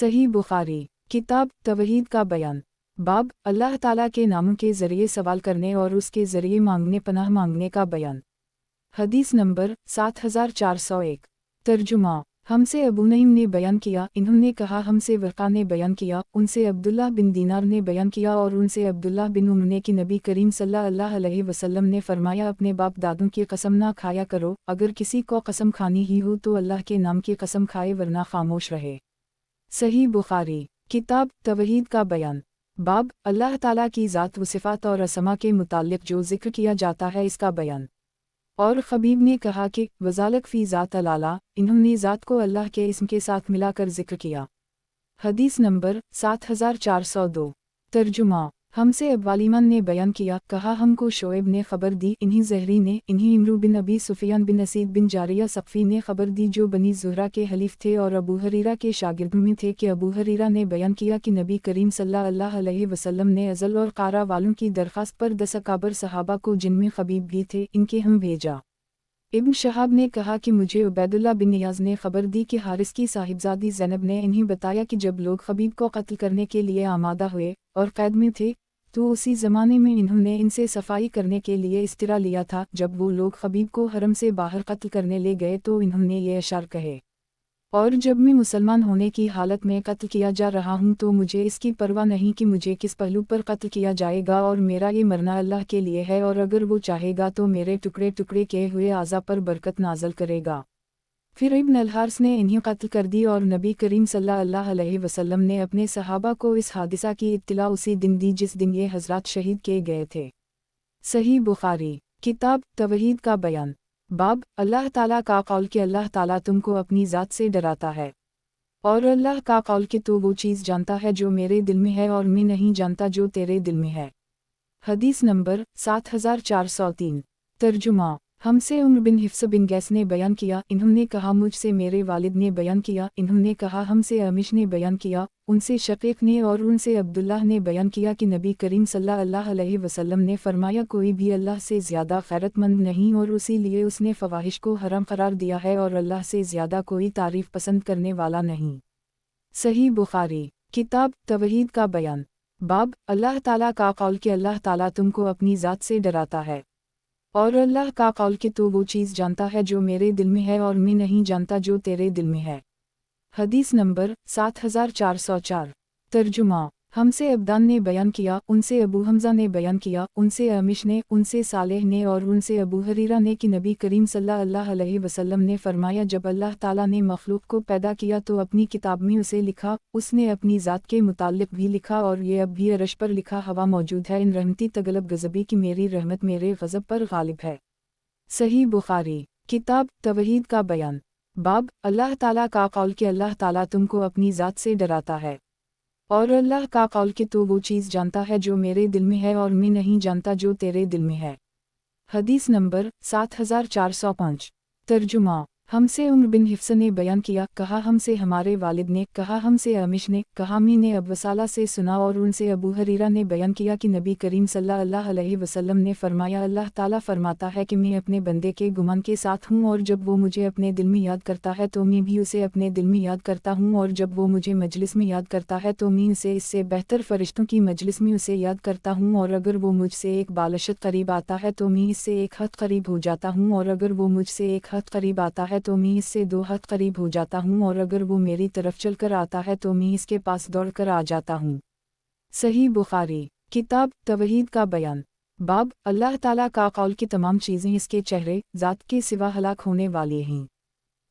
सही बुखारी किताब तवहीद का बयान। बाब अल्लाह ताला के नामों के ज़रिए सवाल करने और उसके ज़रिए मांगने पनाह मांगने का बयान। हदीस नंबर 7401। तर्जुमा। हमसे अबू नईम ने बयान किया, इन्होंने कहा हमसे वक़ा ने बयान किया, उनसे अब्दुल्लाह बिन दीनार ने बयान किया और उनसे अब्दुल्लाह बिन उम्र ने कि नबी करीम सल्लल्लाहु अलैहि वसल्लम ने फरमाया, अपने बाप दादों की कसम ना खाया करो, अगर किसी को कसम खानी ही हो तो अल्लाह के नाम की कसम खाए वरना खामोश रहे। सही बुखारी किताब तवहीद का बयान। बाब अल्लाह ताला की ज़ात व सिफ़ात और असमा के मुताल्लिक़ जो ज़िक्र किया जाता है इसका बयान। और खबीब ने कहा कि वज़ालक फ़ी ज़ात अलाला, इन्होंने ज़ात को अल्लाह के इस्म के साथ मिलाकर ज़िक्र किया। हदीस नंबर 7402। तर्जुमा। हमसे अब्वालिमन ने बयान किया, कहा हमको शोएब ने खबर दी, इन्हीं ज़हरी ने, इन्हीं इमरू बिन अबी सुफियान बिन असीद बिन जारिया सक़फ़ी ने खबर दी जो बनी ज़ुहरा के हलीफ थे और अबू हरीरा के शागिर्दों में थे कि अबू हरीरा ने बयान किया कि नबी करीम सल्लल्लाहु अलैहि वसल्लम ने अज़ल और क़ारा वालों की दरख्वास्त पर 10 अकाबर सहाबा को जिनमें खबीब भी थे इनके हम भेजा। इब्न शहाब ने कहा कि मुझे उबैदुल्लाह बिन नियाज़ ने खबर दी कि हारिस की साहिबजादी ज़ैनब ने इन्हें बताया कि जब लोग खबीब को कत्ल करने के लिए आमादा हुए और कैद में थे तो उसी ज़माने में इन्होंने इनसे सफाई करने के लिए इस्तिरा लिया था। जब वो लोग खबीब को हरम से बाहर कत्ल करने ले गए तो इन्होंने ये अशार कहे, और जब मैं मुसलमान होने की हालत में कत्ल किया जा रहा हूँ तो मुझे इसकी परवाह नहीं कि मुझे किस पहलू पर कत्ल किया जाएगा, और मेरा ये मरना अल्लाह के लिए है, और अगर वो चाहेगा तो मेरे टुकड़े टुकड़े किए हुए आज़ा पर बरकत नाज़िल करेगा। फिर इब्न अल-हारिस ने इन्हें कत्ल कर दी और नबी करीम सल्लल्लाहु अलैहि वसल्लम ने अपने सहाबा को इस हादिसा की इत्तिला उसी दिन दी जिस दिन ये हज़रात शहीद किए गए थे। सही बुखारी किताब तवहीद का बयान। बाब अल्लाह ताला का कौल कि अल्लाह ताला तुमको अपनी ज़ात से डराता है, और अल्लाह का कौल कि तू वो चीज़ जानता है जो मेरे दिल में है और मैं नहीं जानता जो तेरे दिल में है। हदीस नंबर 7403। तर्जुमा। हमसे उम्र बिन हिफ्स बिन गैस ने बयान किया, इन्होंने कहा मुझसे मेरे वालिद ने बयान किया, इन्होंने कहा हमसे अमिश ने बयान किया, उनसे शकीक ने और उनसे अब्दुल्लाह ने बयान किया कि नबी करीम सल्लल्लाहु अलैहि वसल्लम ने फरमाया, कोई भी अल्लाह से ज़्यादा खैरतमंद नहीं और उसी लिए उसने फ़वाहिश को हराम करार दिया है, और अल्लाह से ज़्यादा कोई तारीफ़ पसंद करने वाला नहीं। सही बुखारी किताब तवहीद का बयान। बाब अल्लाह ताला का कौल कि अल्लाह ताला तुमको अपनी ज़ात से डराता है, और अल्लाह का कौल कि तू वो चीज़ जानता है जो मेरे दिल में है और मैं नहीं जानता जो तेरे दिल में है। हदीस नंबर 7404। तर्जुमा। हमसे अब्दान ने बयान किया, उनसे अबू हमज़ा ने बयान किया, उनसे अमिश ने, उनसे सालेह ने और उनसे अबू हरीरा ने कि नबी करीम सल्लल्लाहु अलैहि वसल्लम ने फरमाया, जब अल्लाह ताला ने मखलूक को पैदा किया तो अपनी किताब में उसे लिखा, उसने अपनी ज़ात के मुताल्लिक़ भी लिखा, और ये अब भी अरश पर लिखा हवा मौजूद है, इन रहमती तगलब गज़बी की मेरी रहमत मेरे गज़ब पर गालिब है। सही बुखारी किताब तवहीद का बयान। बाब अल्लाह ताला का कौल कि अल्लाह ताला तुमको अपनी ज़ात से डराता है, और अल्लाह का कौल कि तू वो चीज़ जानता है जो मेरे दिल में है और मैं नहीं जानता जो तेरे दिल में है। हदीस नंबर 7405। तर्जुमा। हमसे उम्र बिन हिफ्स ने बयान किया, कहा हमसे हमारे वालिद ने, कहा हमसे अमिश ने, कहा मैंने अब वसाला से सुना और उनसे अबू हरीरा ने बयान किया कि नबी करीम सल्लल्लाहु अलैहि वसल्लम ने फरमाया, अल्लाह ताला फरमाता है कि मैं अपने बंदे के गुमान के साथ हूँ, और जब वो मुझे अपने दिल में याद करता है तो मैं भी उसे अपने दिल में याद करता हूँ, और जब वो मुझे मजलिस में याद करता है तो मैं उसे इससे बेहतर फरिश्तों की मजलिस में उसे याद करता हूँ, और अगर वो मुझसे एक बालशत करीब आता है तो मैं इससे एक हद करीब हो जाता हूँ, और अगर वो मुझसे एक हद करीब आता है तो मैं इससे 2 हद करीब हो जाता हूँ, और अगर वो मेरी तरफ चल कर आता है तो मैं इसके पास दौड़ कर आ जाता हूँ। सही बुखारी किताब तवहीद का बयान। बाब अल्लाह ताला का कौल की तमाम चीज़ें इसके चेहरे ज़ात के सिवा हलाक होने वाली हैं।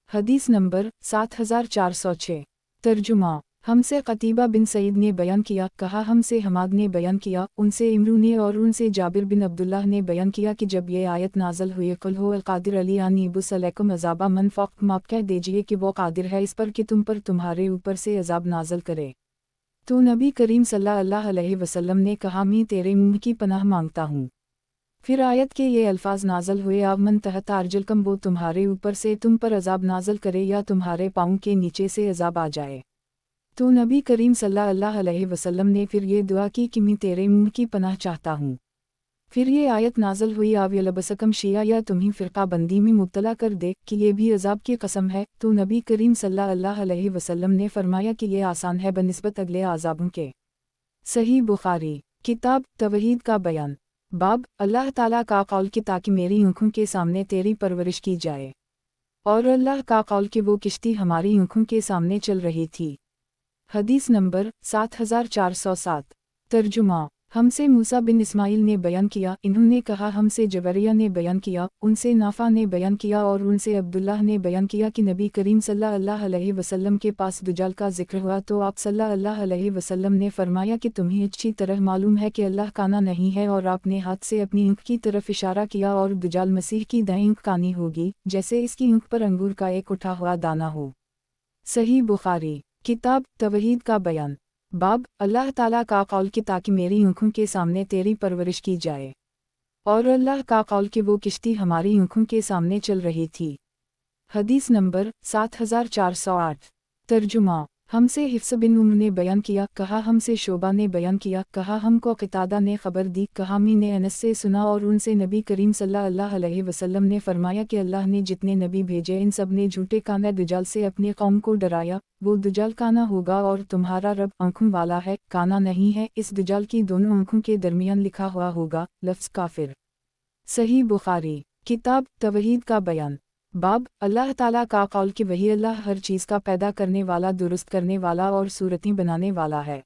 हदीस नंबर 7406। तर्जुमा। हमसे कतीबा बिन सईद ने बयान किया, कहा हमसे हमाद ने बयान किया, उनसे इमरू ने और उनसे जाबिर बिन अब्दुल्लाह ने बयान किया कि जब ये आयत नाज़ल हुई, कुल हो अल क़ादिर अली आनी बुसलैकुम अज़ाबा मन फ़ौक़, आप कह दीजिए कि वो क़ादिर है इस पर कि तुम पर तुम्हारे ऊपर से अज़ाब नाज़ल करे। तो नबी करीम सल्लल्लाहु अलैहि वसल्लम ने कहा, मैं तेरे मुँह की पनाह मांगता हूँ। फिर आयत के ये अल्फाज नाज़ल हुए, अब मन तहत अर्जुलकम, वो तुम्हारे ऊपर से तुम पर अज़ाब नाज़ल करे या तुम्हारे पाँव के नीचे से अज़ाब आ जाए। तो नबी करीम सल्लल्लाहु अलैहि वसल्लम ने फिर ये दुआ की कि मैं तेरे मुँह की पनाह चाहता हूँ। फिर ये आयत नाज़िल हुई आवयलबसकम शिया या तुम्हें फ़िरका बंदी में मुब्तला कर दे कि ये भी अजाब की कसम है। तो नबी करीम सल्लल्लाहु अलैहि वसल्लम ने फरमाया कि ये आसान है बनिस्बत अगले आज़ाबों के। सही बुखारी किताब तवहीद का बयान बाब अल्लाह ताला का कौल कि ताकि मेरी आँखों के सामने तेरी परवरिश की जाए, और अल्लाह का कौल कि वो किश्ती हमारी आँखों के सामने चल रही थी। हदीस नंबर 7407। तर्जुमा हमसे मूसा बिन इस्माइल ने बयान किया, इन्होंने कहा हमसे जबरिया ने बयान किया, उनसे नाफा ने बयान किया और उनसे अब्दुल्लाह ने बयान किया कि नबी करीम सल्लल्लाहु अलैहि वसल्लम के पास दुजाल का जिक्र हुआ तो आप सल्लल्लाहु अलैहि वसल्लम ने फरमाया कि तुम्हें अच्छी तरह मालूम है कि अल्लाह काना नहीं है, और आपने हाथ से अपनी आँख की तरफ इशारा किया और दुजाल मसीह की दाईं आँख कानी होगी जैसे इसकी आँख पर अंगूर का एक उठा हुआ दाना हो। सही बुखारी किताब तवहीद का बयान बाब अल्लाह ताला का कौल कि ताकि मेरी आँखों के सामने तेरी परवरिश की जाए, और अल्लाह का कौल कि वो किश्ती हमारी आँखों के सामने चल रही थी। हदीस नंबर 7408। तर्जुमा हमसे हिफ्स बिन उम्र ने बयान किया, कहा हमसे शोबा ने बयान किया, कहा हमको क़तादा ने ख़बर दी, कहा मी ने अनस से सुना और उनसे नबी करीम सल्लल्लाहु अलैहि वसल्लम ने फरमाया कि अल्लाह ने जितने नबी भेजे इन सब ने झूठे काना दुजाल से अपनी कौम को डराया। वो दुजाल काना होगा और तुम्हारा रब आँखों वाला है, काना नहीं है। इस दुजाल की दोनों आँखों के दरमियान लिखा हुआ होगा लफ्ज़ काफिर। सही बुखारी किताब तवहीद का बयान बाब अल्लाह ताला का कौल कि वही अल्लाह हर चीज़ का पैदा करने वाला, दुरुस्त करने वाला और सूरतें बनाने वाला है।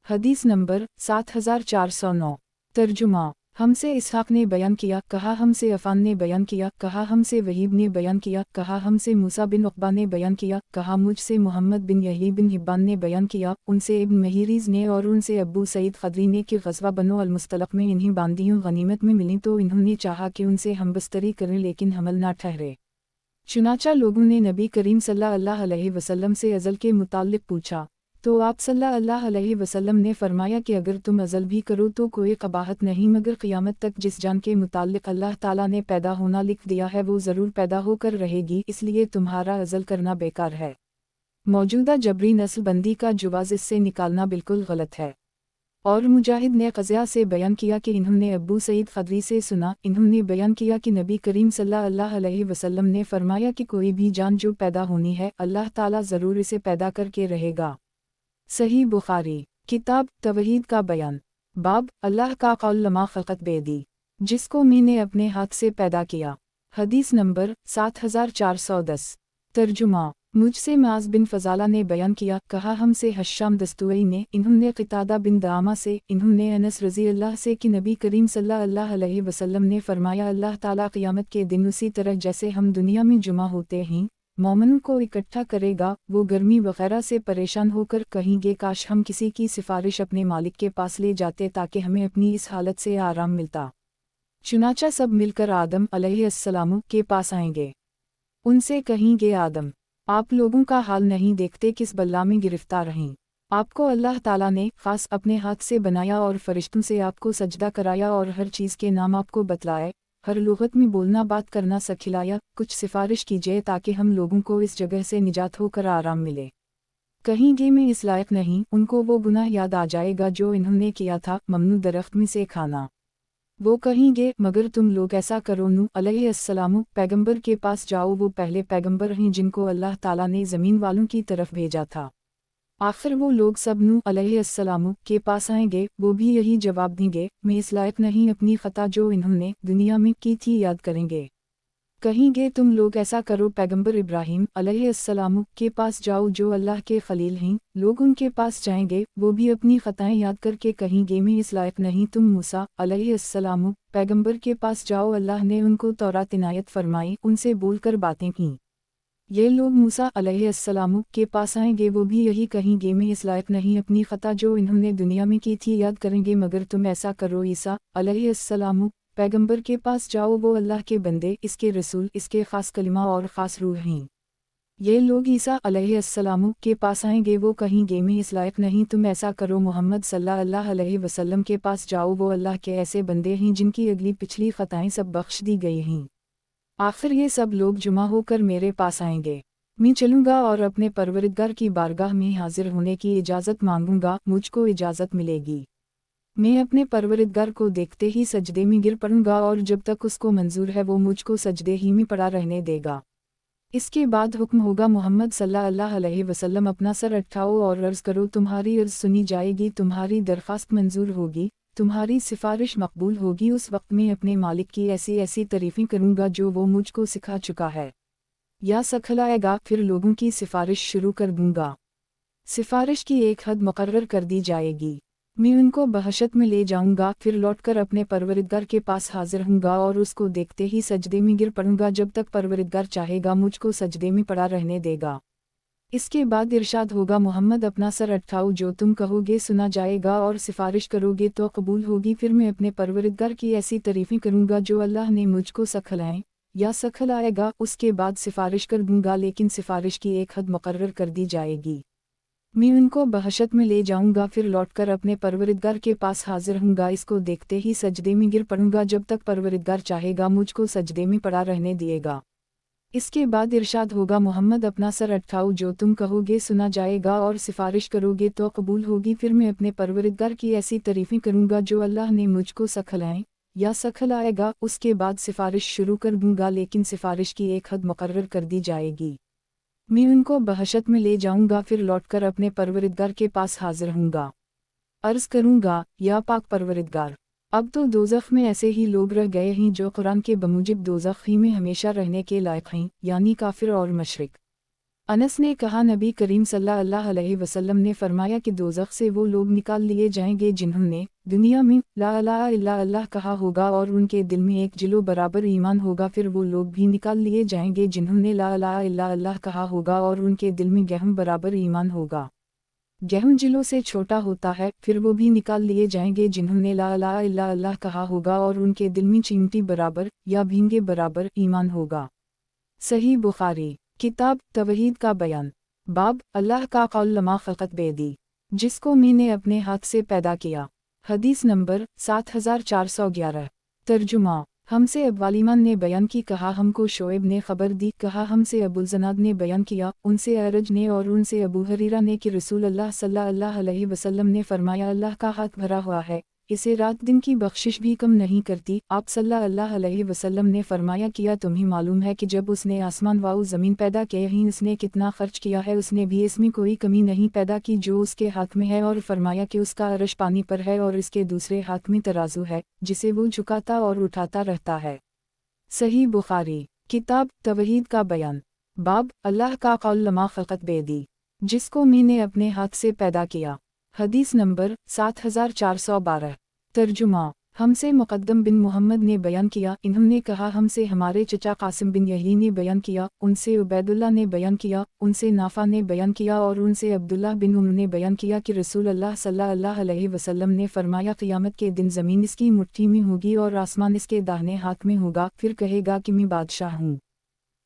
हदीस नंबर 7409। तर्जुमा हमसे इसहाक ने बयान किया, कहा हमसे अफ़ान ने बयान किया, कहा हमसे वहीब ने बयान किया, कहा हमसे मूसा बिन उक़बा ने बयान किया, कहा मुझसे मोहम्मद बिन यही बिन हिब्बान ने बयान किया, उनसे इब्न महीरीज़ ने और उनसे अब्बू सईद ख़दरी ने कि ग़ज़वा बनो अल-मुस्तलक़ में इन्हीं बांदियों गनीमत में मिली तो इन्होंने चाहा कि उनसे हम बस्तरी करें लेकिन हमल ना ठहरे। चुनाचा लोगों ने नबी करीम सल्लल्लाहु अलैहि वसल्लम से अज़ल के मुताल्लिक़ पूछा तो आप सल्लल्लाहु अलैहि वसल्लम ने फरमाया कि अगर तुम अज़ल भी करो तो कोई क़बाहत नहीं, मगर क़यामत तक जिस जान के मुताल्लिक़ अल्लाह ताला ने पैदा होना लिख दिया है वो ज़रूर पैदा होकर रहेगी, इसलिए तुम्हारा अज़ल करना बेकार है। मौजूदा जबरी नस्ल बंदी का जवाज़ इससे निकालना बिल्कुल गलत है। और मुजाहिद ने क़ज़िया से बयान किया कि इन्होंने अब्बू सईद ख़दरी से सुना, इन्होंने बयान किया कि नबी करीम सल्लल्लाहु अलैहि वसल्लम ने फरमाया कि कोई भी जान जो पैदा होनी है अल्लाह ताला ज़रूर इसे पैदा करके रहेगा। सही बुखारी किताब तवहीद का बयान बाब अल्लाह का कौल लमा ख़लक़त बेदी, जिसको मी ने अपने हाथ से पैदा किया। हदीस नंबर 7410। तर्जुमा मुझसे माज बिन फ़ज़ाला ने बयान किया, कहा हमसे हश्शाम दस्तुई ने, इन्होंने क़तादा बिन दामा से, इन्होंने अनस रज़ी अल्लाह से कि नबी करीम सल्लल्लाहु अलैहि वसल्लम ने फरमाया अल्लाह ताला क़यामत के दिन उसी तरह जैसे हम दुनिया में जुमा होते हैं मोमिनों को इकट्ठा करेगा। वो गर्मी वगैरह से परेशान होकर कहेंगे काश हम किसी की सिफारिश अपने मालिक के पास ले जाते ताकि हमें अपनी इस हालत से आराम मिलता। चुनाचा सब मिलकर आदम अलैहिस्सलाम के पास आएंगे, उनसे कहेंगे आदम आप लोगों का हाल नहीं देखते किस बल्ला में गिरफ्तार हैं। आपको अल्लाह ताला ने ख़ास अपने हाथ से बनाया और फरिश्तों से आपको सजदा कराया और हर चीज़ के नाम आपको बतलाए, हर लुग़त में बोलना बात करना सिखलाया। कुछ सिफारिश कीजिए ताकि हम लोगों को इस जगह से निजात होकर आराम मिले। कहेंगे मैं इस लायक नहीं, उनको वो गुनाह याद आ जाएगा जो इन्होंने किया था, ममनू दरख्त में से खाना। वो कहेंगे मगर तुम लोग ऐसा करो, नूह अलैहिस्सलाम पैगंबर के पास जाओ, वो पहले पैगंबर हैं जिनको अल्लाह ताला ने ज़मीन वालों की तरफ भेजा था। आखिर वो लोग सब नूह अलैहिस्सलाम के पास आएंगे, वो भी यही जवाब देंगे मैं इस लायक नहीं, अपनी ख़ता जो इन्होंने दुनिया में की थी याद करेंगे। कहेंगे तुम लोग ऐसा करो, पैगंबर इब्राहीम अलैहिस्सलाम के पास जाओ जो अल्लाह के खलील हैं। लोग उनके पास जाएंगे, वो भी अपनी ख़ताएं याद करके कहेंगे मैं इस लायक नहीं। तुम मूसा अलैहिस्सलाम पैगंबर के पास जाओ, अल्लाह ने उनको तौरात इनायत फरमाई, उनसे बोलकर बातें की। ये लोग मूसा अलैहिस्सलाम के पास आएंगे, वो भी यही कहेंगे मैं इस लायक नहीं, अपनी ख़ता जो इन्होंने दुनिया में की थी याद करेंगे। मगर तुम ऐसा करो, ईसा अलैहिस्सलाम पैगंबर के पास जाओ, वो अल्लाह के बंदे, इसके रसूल, इसके ख़ास कलिमा और ख़ास रूह हैं। ये लोग ईसा अलैहिस्सलाम के पास आएंगे, वो कहेंगे मैं इस लायक नहीं। तुम ऐसा करो, मोहम्मद सल्लल्लाहु अलैहि वसल्लम के पास जाओ, वो अल्लाह के ऐसे बंदे हैं जिनकी अगली पिछली ख़ताएं सब बख्श दी गई हैं। आखिर ये सब लोग जुमा होकर मेरे पास आएंगे, मैं चलूँगा और अपने परवरदिगार की बारगाह में हाजिर होने की इजाज़त मांगूँगा, मुझको इजाज़त मिलेगी। मैं अपने परवरिदगार को देखते ही सजदे में गिर पड़ूंगा और जब तक उसको मंजूर है वो मुझको सजदे ही में पड़ा रहने देगा। इसके बाद हुक्म होगा मोहम्मद सल्लल्लाहु अलैहि वसल्लम अपना सर उठाओ और अर्ज़ करो, तुम्हारी अर्ज़ सुनी जाएगी, तुम्हारी दरख्वास्त मंजूर होगी, तुम्हारी सिफारिश मकबूल होगी। उस वक्त मैं अपने मालिक की ऐसी ऐसी तारीफ़ें करूँगा जो वो मुझको सिखा चुका है। या सिखलाएगा, फिर लोगों की सिफारिश शुरू कर दूँगा। सिफारिश की एक हद मुकर्रर कर दी जाएगी। मैं उनको बहशत में ले जाऊंगा, फिर लौटकर अपने परवरिदगार के पास हाजिर होऊंगा और उसको देखते ही सजदे में गिर पड़ूंगा। जब तक परवरिदगार चाहेगा मुझको सजदे में पड़ा रहने देगा। इसके बाद इरशाद होगा, मोहम्मद अपना सर उठाओ, जो तुम कहोगे सुना जाएगा और सिफारिश करोगे तो कबूल होगी। फिर मैं अपने परवरिदगार की ऐसी तारीफ़ें करूंगा जो अल्लाह ने मुझको सिखलाएं या सिखलाएगा। उसके बाद सिफारिश कर दूंगा, लेकिन सिफारिश की एक हद मुकर्रर कर दी जाएगी। मैं उनको बहशत में ले जाऊंगा, फिर लौटकर अपने परवरिदगार के पास हाजिर होऊंगा। इसको देखते ही सजदे में गिर पड़ूंगा। जब तक परवरिदगार चाहेगा मुझको सजदे में पड़ा रहने दिएगा। इसके बाद इरशाद होगा, मोहम्मद अपना सर उठाओ, जो तुम कहोगे सुना जाएगा और सिफारिश करोगे तो कबूल होगी। फिर मैं अपने परवरिदगार की ऐसी तारीफ़ें करूंगा जो अल्लाह ने मुझको सिखलाएं या सिखलाएगा। उसके बाद सिफारिश शुरू कर दूंगा, लेकिन सिफारिश की एक हद मुकर्रर कर दी जाएगी। मैं उनको बहशत में ले जाऊंगा, फिर लौटकर अपने परवरिदगार के पास हाजिर होऊंगा। अर्ज़ करूंगा, या पाक परवरिदगार, अब तो दोज़ख में ऐसे ही लोग रह गए हैं जो कुरान के बमूजिब दोज़ख ही में हमेशा रहने के लायक हैं, यानी काफिर और मशरिक। अनस ने कहा, नबी करीम सल्लल्लाहु अलैहि वसल्लम ने फरमाया कि दोज़ख से वो लोग निकाल लिए जाएंगे जिन्होंने दुनिया में ला इलाहा इल्ला अल्लाह कहा होगा और उनके दिल में एक जिलो बराबर ईमान होगा। फिर वो लोग भी निकाल लिए जाएंगे जिन्होंने ला इलाहा इल्ला अल्लाह कहा होगा और उनके दिल में गेहूं बराबर ईमान होगा। गेहूं जिलों से छोटा होता है। फिर वो भी निकाल लिए जाएंगे जिन्होंने ला इलाहा इल्ला अल्लाह कहा होगा और उनके दिल में चींटी बराबर या भींगे बराबर ईमान होगा। सही बुखारी किताब तवहीद का बयान। बाब अल्लाह का कौल लमा खलकत बेदी, जिसको मैंने अपने हाथ से पैदा किया। हदीस नंबर 7411। तर्जुमा। हमसे अब्वालिमान ने बयान की, कहा हमको शोएब ने खबर दी, कहा हमसे अबुलजनाद ने बयान किया, उनसे अरज ने और उनसे अबू हरीरा ने कि रसूल अल्लाह सल्लल्लाहु अलैहि वसल्लम ने फरमाया, अल्लाह का हाथ भरा हुआ है, इसे रात दिन की बख्शिश भी कम नहीं करती। आप सल्लल्लाहु अलैहि वसल्लम ने फरमाया, किया तुम्हें मालूम है कि जब उसने आसमान व ज़मीन पैदा किए हैं उसने कितना खर्च किया है, उसने भी इसमें कोई कमी नहीं पैदा की जो उसके हाथ में है। और फरमाया कि उसका अरश पानी पर है और इसके दूसरे हाथ में तराजू है जिसे वो झुकाता और उठाता रहता है। सही बुखारी किताब तवहीद का बयान। बाब अल्लाह का कौल लमा खलकत बेदी, जिसको मैंने अपने हाथ से पैदा किया। हदीस नंबर 7412। तर्जुमा। हमसे मुक़द्दम बिन मोहम्मद ने बयान किया, इन्होंने कहा हमसे हमारे चचा कासिम बिन यही ने बयान किया, उनसे उबैदुल्लाह ने बयान किया, उनसे नाफा ने बयान किया और उनसे अब्दुल्लाह बिन उम्र ने बयान किया कि रसूल अल्लाह सल्लल्लाहु अलैहि वसल्लम ने फरमाया, क़ियामत के दिन ज़मीन इसकी मुट्ठी में होगी और आसमान इसके दाहिने हाथ में होगा, फिर कहेगा कि मैं बादशाह हूँ।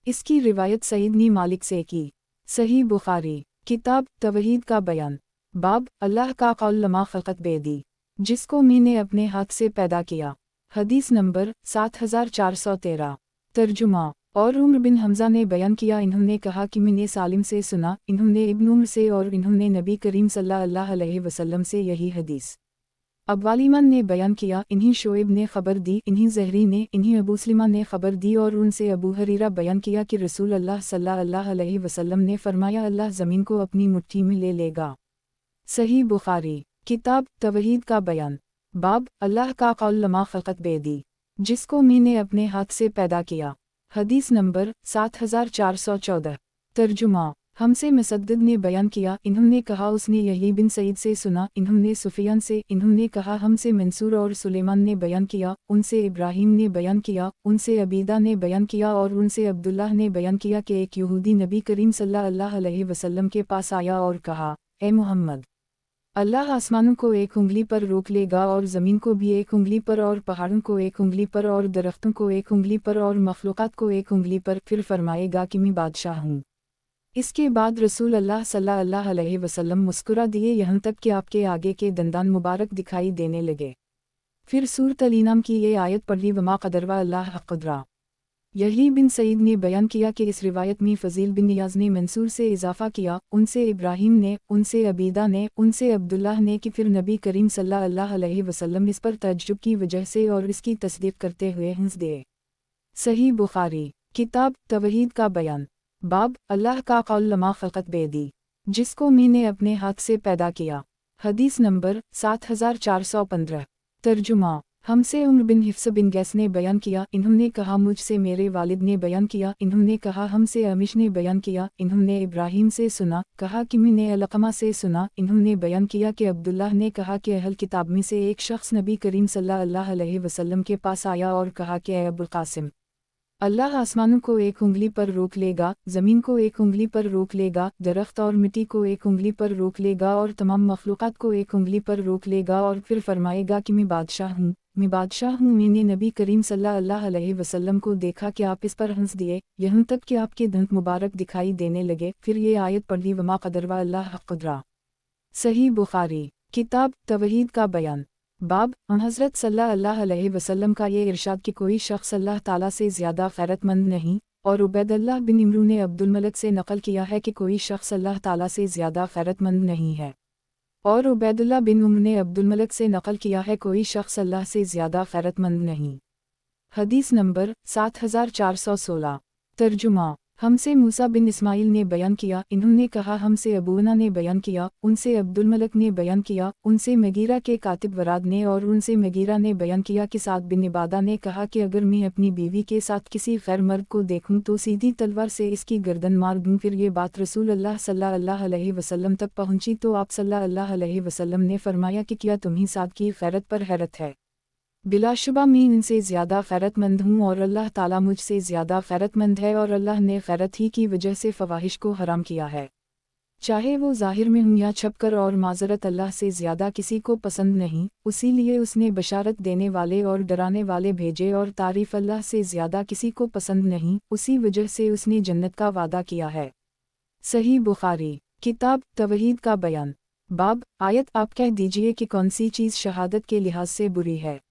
इसकी रिवायत सईद ने मालिक से की। सही बुखारी किताब तवहीद का बयान। बाब अल्लाह का कौल लमा खलकत बेदी, जिसको मैंने अपने हाथ से पैदा किया। हदीस नंबर 7413। तर्जुमा। और उम्र बिन हमज़ा ने बयान किया, इन्होंने कहा कि मैंने सालिम से सुना, इन्होंने इब्न उम्र से और इन्होंने नबी करीम सल्लल्लाहु अलैहि वसल्लम से यही हदीस। अब्वालिमान ने बयान किया, इन्हीं शोएब ने खबर दी, इन्हीं ज़हरी ने, इन्हीं अबू सलिमा ने खबर दी और उनसे अबू हरीरा बयान किया कि रसूल अल्लाह सल्लल्लाहु अलैहि वसल्लम ने फरमाया, अल्लाह ज़मीन को अपनी मुट्ठी में ले लेगा। सही बुखारी किताब तवहीद का बयान। बाब अल्लाह का कौल लमा खलकत बेदी, जिसको मैंने अपने हाथ से पैदा किया। हदीस नंबर 7414। तर्जुमा। हमसे मुसद्दद ने बयान किया, इन्होंने कहा उसने यही बिन सईद से सुना, इन्होंने सुफियान से, इन्होंने कहा हमसे मंसूर और सुलेमान ने बयान किया, उनसे इब्राहीम ने बयान किया, उनसे अबीदा ने बयान किया और उनसे अब्दुल्लाह ने बयान किया कि एक यहूदी नबी करीम सल्लल्लाहु अलैहि वसल्लम के पास आया और कहा, ए मोहम्मद, अल्लाह आसमानों को एक उंगली पर रोक लेगा और ज़मीन को भी एक उंगली पर और पहाड़ों को एक उंगली पर और दरख्तों को एक उंगली पर और मखलूक़ात को एक उंगली पर, फिर फरमाएगा कि मैं बादशाह हूँ। इसके बाद रसूल अल्लाह सल्लल्लाहु अलैहि वसल्लम मुस्कुरा दिए यहाँ तक कि आपके आगे के दंदान मुबारक दिखाई देने लगे। फिर सूरत अल-इनाम की ये आयत पढ़ी, वमा क़दरवा अल्लाह हक़ क़दरा। यही बिन सईद ने बयान किया कि इस रिवायत में फ़ज़ील बिन नियाज़ ने मंसूर से इजाफ़ा किया, उनसे इब्राहीम ने, उनसे अबीदा ने, उनसे अब्दुल्लाह ने कि फिर नबी करीम सल्लल्लाहु अलैहि वसल्लम इस पर तअज्जुब की वजह से और इसकी तस्दीक करते हुए हंस दिए। सही बुखारी किताब तवहीद का बयान। बाब अल्लाह का कौल लमा खलक़त बेदी, जिसको मैंने अपने हाथ से पैदा किया। हदीस नंबर 7415। तर्जुमा हमसे उम्र बिन हिफ्स बिन गैस ने बयान किया, इन्होंने कहा मुझसे मेरे वालिद ने बयान किया, इन्होंने कहा हमसे अमिश ने बयान किया, इन्होंने इब्राहीम से सुना, कहा कि मैंने अलक़मा से सुना, इन्होंने बयान किया कि अब्दुल्लाह ने कहा कि अहल किताब में से एक शख्स नबी करीम सल्लल्लाहु अलैहि वसल्लम के पास आया और कहा कि ए अबुल कासिम, अल्लाह आसमानों को एक उंगली पर रोक लेगा, ज़मीन को एक उंगली पर रोक लेगा, दरख्त और मिट्टी को एक उंगली पर रोक लेगा और तमाम मखलूक़ात को एक उंगली पर रोक लेगा और फिर फरमाएगा कि मैं बादशाह हूँ, मैं बादशाह हूँ। मैंने नबी करीम सल्लल्लाहु अलैहि वसल्लम को देखा कि आप इस पर हंस दिए, यहाँ तक कि आपके दंत मुबारक दिखाई देने लगे। फिर ये आयत पढ़ी, वमा क़दरवा अल्लाह क़दरा। सही बुखारी किताब तवहीद का बयान। बाब हज़रत सल्लल्लाहु अलैहि वसल्लम का ये इरशाद कि कोई शख्स अल्लाह ताला से ज़्यादा ग़ैरतमंद नहीं, और उबैदुल्लाह बिन इमरू ने अब्दुल मलिक से नक़ल किया है कि कोई शख्स अल्लाह ताला से ज़्यादा ग़ैरतमंद नहीं है, और उबैदुल्लाह बिन उम्र ने अब्दुल मलिक से नक़ल किया है कोई शख्स अल्लाह से ज़्यादा ग़ैरतमंद नहीं। हदीस नंबर 7416। तर्जुमा हमसे मूसा बिन इस्माइल ने बयान किया, इन्होंने कहा हमसे अबूना ने बयान किया, उनसे अब्दुल मलिक ने बयान किया, उनसे मगीरा के कातिब वराद ने, और उनसे मगीरा ने बयान किया कि साद बिन इबादा ने कहा कि अगर मैं अपनी बीवी के साथ किसी गैर मर्द को देखूं तो सीधी तलवार से इसकी गर्दन मार दूं। फिर ये बात रसूल अल्लाह सल्लल्लाहु अलैहि वसल्लम तक पहुंची तो आप सल्लल्लाहु अलैहि वसल्लम ने फरमाया कि क्या तुम्हें साद की गैरत पर हैरत है? बिलाशुबा मैं इनसे ज़्यादा ग़ैरतमंद हूँ और अल्लाह ताला मुझसे ज़्यादा ग़ैरतमंद है, और अल्लाह ने गैरत ही की वजह से फ़वाहिश को हराम किया है, चाहे वो ज़ाहिर में हूँ या छप कर, और माज़रत अल्लाह से ज़्यादा किसी को पसंद नहीं। उसीलिए उसने बशारत देने वाले और डराने वाले भेजे, और तारीफ़ अल्लाह से ज़्यादा किसी को पसंद नहीं, उसी वजह से उसने जन्नत का वादा किया है। सही बुखारी किताब तवहीद का बयान। बाब आयत आप कह दीजिए कि कौन सी चीज़ शहादत के लिहाज से बुरी है,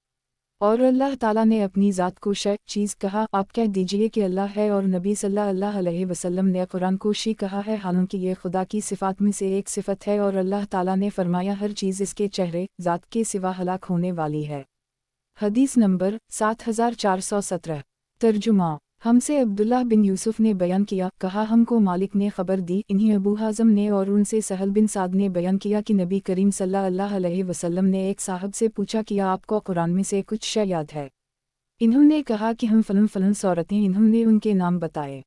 और अल्लाह ताला ने अपनी ज़ात को शय चीज़ कहा, आप कह दीजिए कि अल्लाह है, और नबी सल्लल्लाहु अलैहि वसल्लम ने कुरान को शी कहा है, हालांकि ये खुदा की सिफ़ात में से एक सिफ़त है, और अल्लाह ताला ने फरमाया हर चीज़ इसके चेहरे ज़ात के सिवा हलाक होने वाली है। हदीस नंबर 7417। तर्जुमा हमसे अब्दुल्लाह बिन यूसुफ ने बयान किया, कहा हमको मालिक ने खबर दी, इन्हीं अबू हाज़म ने, और उनसे सहल बिन साद ने बयान किया कि नबी करीम सल्लल्लाहु अलैहि वसल्लम ने एक साहब से पूछा कि आपको कुरान में से कुछ शय याद है? इन्होंने कहा कि हम फ़लन फ़लन सूरतें, इन्होंने उनके नाम बताए।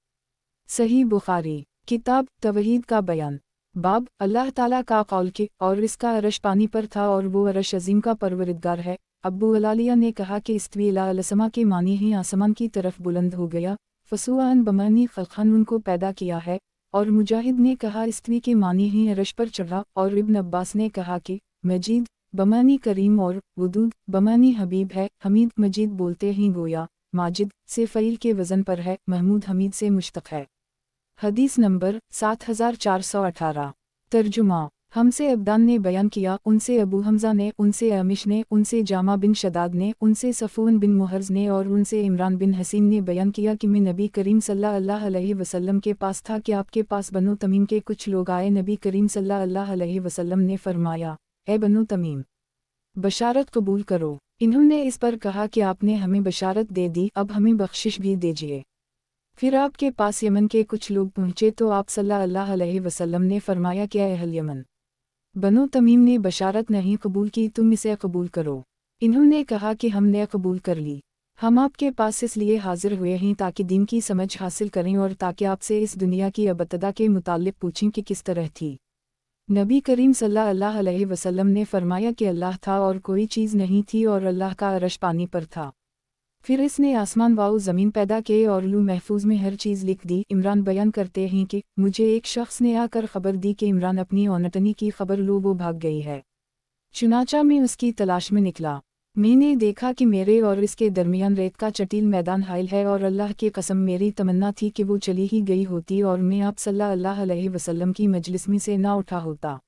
सही बुखारी किताब तवहीद का बयान। बाब अल्लाह ताला का कौल के, और इसका अरश पानी पर था, और वो अरश अज़ीम का परवरिदगार है। अब्बू अलालिया ने कहा कि इस्तवी इला अलसमा के मानी ही आसमान की तरफ बुलंद हो गया, फसुआन बमानी खलक़न उनको पैदा किया है, और मुजाहिद ने कहा इस्तवी के मानी ही अरश पर चढ़ा, और इब्न अब्बास ने कहा कि मजीद बमानी करीम और वदूद बमानी हबीब है। हमीद मजीद बोलते ही गोया माजिद से फ़ईल के वज़न पर है, महमूद हमीद से मुश्तक़ है। हदीस नंबर 7418। तर्जुमा हमसे अब्दान ने बयान किया, उनसे अबू हमज़ा ने, उनसे अमिश ने, उनसे जामा बिन शदाद ने, उनसे सफ़ून बिन मुहर्ज़ ने, और उनसे इमरान बिन हसीन ने बयान किया कि मैं नबी करीम सल्लल्लाहु अलैहि वसल्लम के पास था कि आपके पास बनु तमीम के कुछ लोग आए। नबी करीम सल्लल्लाहु अलैहि वसल्लम ने फरमाया, ए बनु तमीम, बशारत कबूल करो। इन्होंने इस पर कहा कि आपने हमें बशारत दे दी, अब हमें बख्शिश भी दीजिए। फिर आपके पास यमन के कुछ लोग पहुँचे तो आप सल्लल्लाहु अलैहि वसल्लम ने फरमाया कि अहल यमन, बनु तमीम ने बशारत नहीं कबूल की, तुम इसे कबूल करो। इन्होंने कहा कि हमने कबूल कर ली। हम आपके पास इसलिए हाजिर हुए हैं ताकि दीन की समझ हासिल करें, और ताकि आपसे इस दुनिया की अबतदा के मुताल्लिक़ पूछें कि किस तरह थी। नबी करीम सल्लल्लाहु अलैहि वसल्लम ने फरमाया कि अल्लाह था और कोई चीज़ नहीं थी, और अल्लाह का अरश पानी पर था। फिर इसने आसमान वाउ ज़मीन पैदा किए और लू महफूज में हर चीज़ लिख दी। इमरान बयान करते हैं कि मुझे एक शख्स ने आकर ख़बर दी कि इमरान अपनी औनटनी की ख़बर लो वो भाग गई है। चुनाचा मैं उसकी तलाश में निकला। मैंने देखा कि मेरे और इसके दरमियान रेत का चटील मैदान हाइल है, और अल्लाह की कसम मेरी तमन्ना थी कि वो चली ही गई होती और मैं आप सल्लल्लाहु अलैहि वसल्लम की मजलिस में से ना उठा होता।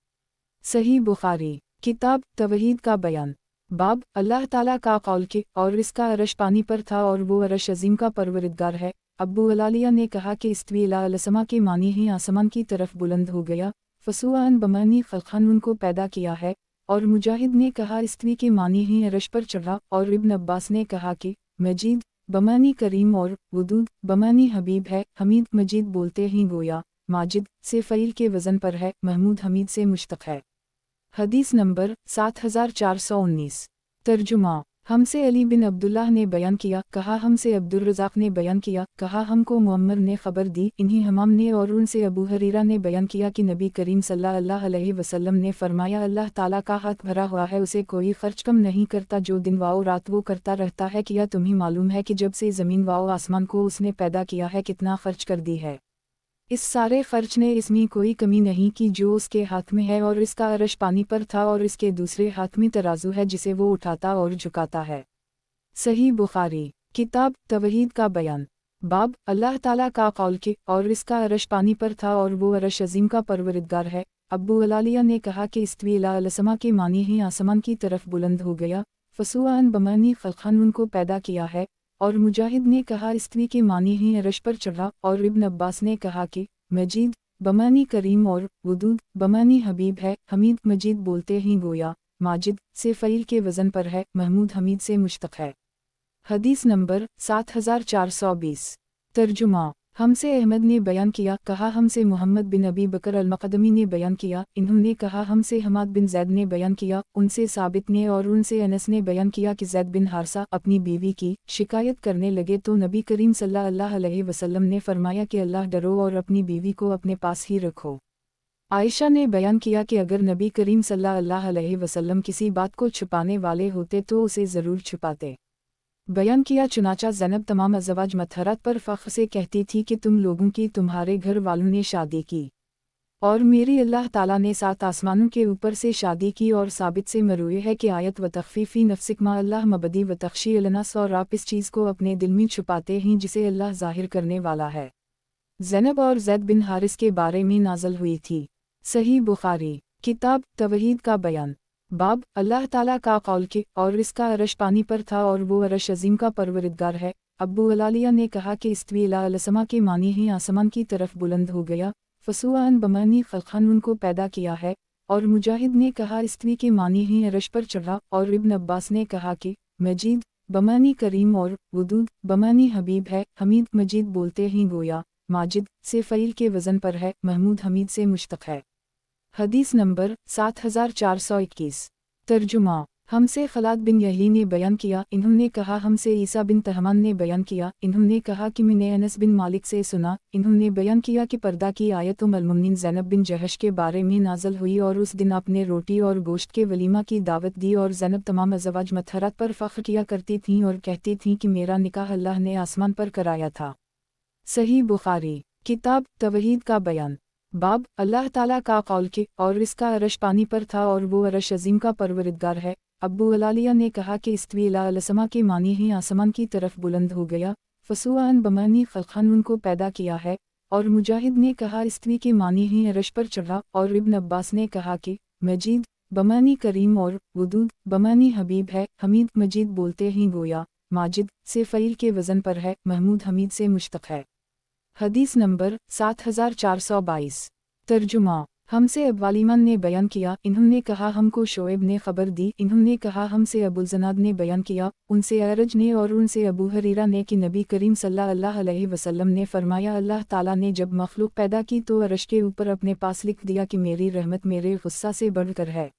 सही बुखारी किताब तवहीद का बयान। बाब अल्लाह ताला का कौल के और इसका अरश पानी पर था और वो अरश अजीम का परवरिदगार है। अब्बू अलालिया ने कहा कि इस्तवी इला अलसमा के मानी ही आसमान की तरफ बुलंद हो गया। फसुआन बमानी खलखन उनको पैदा किया है। और मुजाहिद ने कहा इस्तवी के मानी ही अरश पर चढ़ा। और इब्न अब्बास ने कहा कि मजीद बमानी करीम और वदूद बमानी हबीब है। हमीद मजीद बोलते ही गोया माजिद से फ़ईल के वज़न पर है। महमूद हमीद से मुश्तक़ है। हदीस नंबर 7419। तर्जुमा हमसे अली बिन अब्दुल्लाह ने बयान किया, कहा हमसे अब्दुर्रज़ाक़ ने बयान किया, कहा हमको मुअम्मर ने ख़बर दी, इन्हीं हमाम ने और उनसे अबू हरीरा ने बयान किया कि नबी करीम सल्लल्लाहु अलैहि वसल्लम ने फरमाया अल्लाह ताला का हाथ भरा हुआ है, उसे कोई खर्च कम नहीं करता जो दिन वाओ रात वो करता रहता है। क्या तुम्हें मालूम है कि जब से ज़मीन वाओ आसमान को उसने पैदा किया है कितना खर्च कर दी है। इस सारे खर्च ने इसमें कोई कमी नहीं की जो उसके हाथ में है। और इसका अरश पानी पर था और इसके दूसरे हाथ में तराजू है जिसे वो उठाता और झुकाता है। सही बुखारी किताब तवहीद का बयान। बाब अल्लाह ताला का कौल के और इसका अरश पानी पर था और वो अरश अजीम का परवरिदगार है। अब्बू अलालिया ने कहा कि इस्तवी इला अलसमा के मानी ही आसमान की तरफ बुलंद हो गया। फसुआन बमानी खलखन उनको पैदा किया है। और मुजाहिद ने कहा इस्तवी के मानी ही अरश पर चढ़ा। और इब्न अब्बास ने कहा कि मजीद बमानी करीम और वदूद बमानी हबीब है। हमीद मजीद बोलते ही गोया माजिद से फ़ईल के वज़न पर है। महमूद हमीद से मुश्तक़ है। हदीस नंबर 7420। तर्जुमा हमसे अहमद ने बयान किया, कहा हमसे मोहम्मद बिन अबी बकर अल-मक़दमी ने बयान किया, इन्होंने कहा हमसे हमाद बिन ज़ैद ने बयान किया, उनसे साबित ने और उनसे अनस ने बयान किया कि ज़ैद बिन हारसा अपनी बीवी की शिकायत करने लगे तो नबी करीम सल्लल्लाहु अलैहि वसल्लम ने फरमाया कि अल्लाह डरो और अपनी बीवी को अपने पास ही रखो। आयशा ने बयान किया कि अगर नबी करीम सल्लल्लाहु अलैहि वसल्लम किसी बात को छुपाने वाले होते तो उसे ज़रूर छुपाते। बयान किया चुनाचा ज़ैनब तमाम अज़वाज मतहरत पर फ़ख्र से कहती थी कि तुम लोगों की तुम्हारे घर वालों ने शादी की और मेरी अल्लाह ताला ने 7 आसमानों के ऊपर से शादी की। और साबित से मरूए है कि आयत व तख़फ़ीफ़ी नफ्सिक मा अल्लाह मबदी व तख़शी अलनस, और आप इस चीज़ को अपने दिल में छुपाते हैं जिसे अल्लाह ज़ाहिर करने वाला है। ज़ैनब और ज़ैद बिन हारिस के बारे में नाज़ल हुई थी। सही बुखारी किताब तवहीद का बयान। बाब अल्लाह ताला का कौल के और इसका अरश पानी पर था और वो अरश अजीम का परवरिदगार है। अब्बू अलालिया ने कहा कि इस्तवी इला अलसमा के मानी ही आसमान की तरफ बुलंद हो गया। फसुआन बमानी खलखन उनको पैदा किया है। और मुजाहिद ने कहा इस्तवी के मानी ही अरश पर चढ़ा। और इब्न अब्बास ने कहा कि मजीद बमानी करीम और वदूद बमानी हबीब है। हमीद मजीद बोलते ही गोया माजिद से फ़ईल के वज़न पर है। महमूद हमीद से मुश्तक़ है। हदीस नंबर 7421। तर्जुमा हमसे खलाद बिन यही ने बयान किया, इन्होंने कहा हमसे ईसा बिन तहमान ने बयान किया, इन्होंने कहा कि मैंने अनस बिन मालिक से सुना, इन्होंने बयान किया कि पर्दा की आयत उम्मुल-मोमिनीन ज़ैनब बिन जहश के बारे में नाज़ल हुई और उस दिन आपने रोटी और गोश्त के वलीमा की दावत दी। और ज़ैनब तमाम अज़वाज मतहरत पर फ़ख्र किया करती थीं और कहती थीं कि मेरा निकाह अल्लाह ने आसमान पर कराया था। सही बुखारी किताब तवहीद का बयान। बाब अल्लाह ताला का कौल के और इसका अरश पानी पर था और वो अरश अजीम का परवरिदगार है। अब्बू अलालिया ने कहा कि इस्तवी इला अलसमा के मानी ही आसमान की तरफ बुलंद हो गया। फसुआन बमानी खलखन उनको पैदा किया है। और मुजाहिद ने कहा इस्तवी के मानी ही अरश पर चढ़ा। और इब्न अब्बास ने कहा कि मजीद बमानी करीम और वदूद बमानी हबीब है। हमीद मजीद बोलते ही गोया माजिद से फ़ईल के वज़न पर है। महमूद हमीद से मुश्तक़ है। हदीस नंबर 7422। तर्जुमा हमसे अब्वालिमान ने बयान किया, इन्होंने कहा हमको शोएब ने खबर दी, इन्होंने कहा हमसे अबुल-ज़नाद ने बयान किया, उनसे अरज ने और उनसे अबू हरीरा ने कि नबी करीम सल्लल्लाहु अलैहि वसल्लम ने फरमाया अल्लाह ताला ने जब मखलूक पैदा की तो अरश के ऊपर अपने पास लिख दिया कि मेरी रहमत मेरे गुस्सा से बढ़कर है।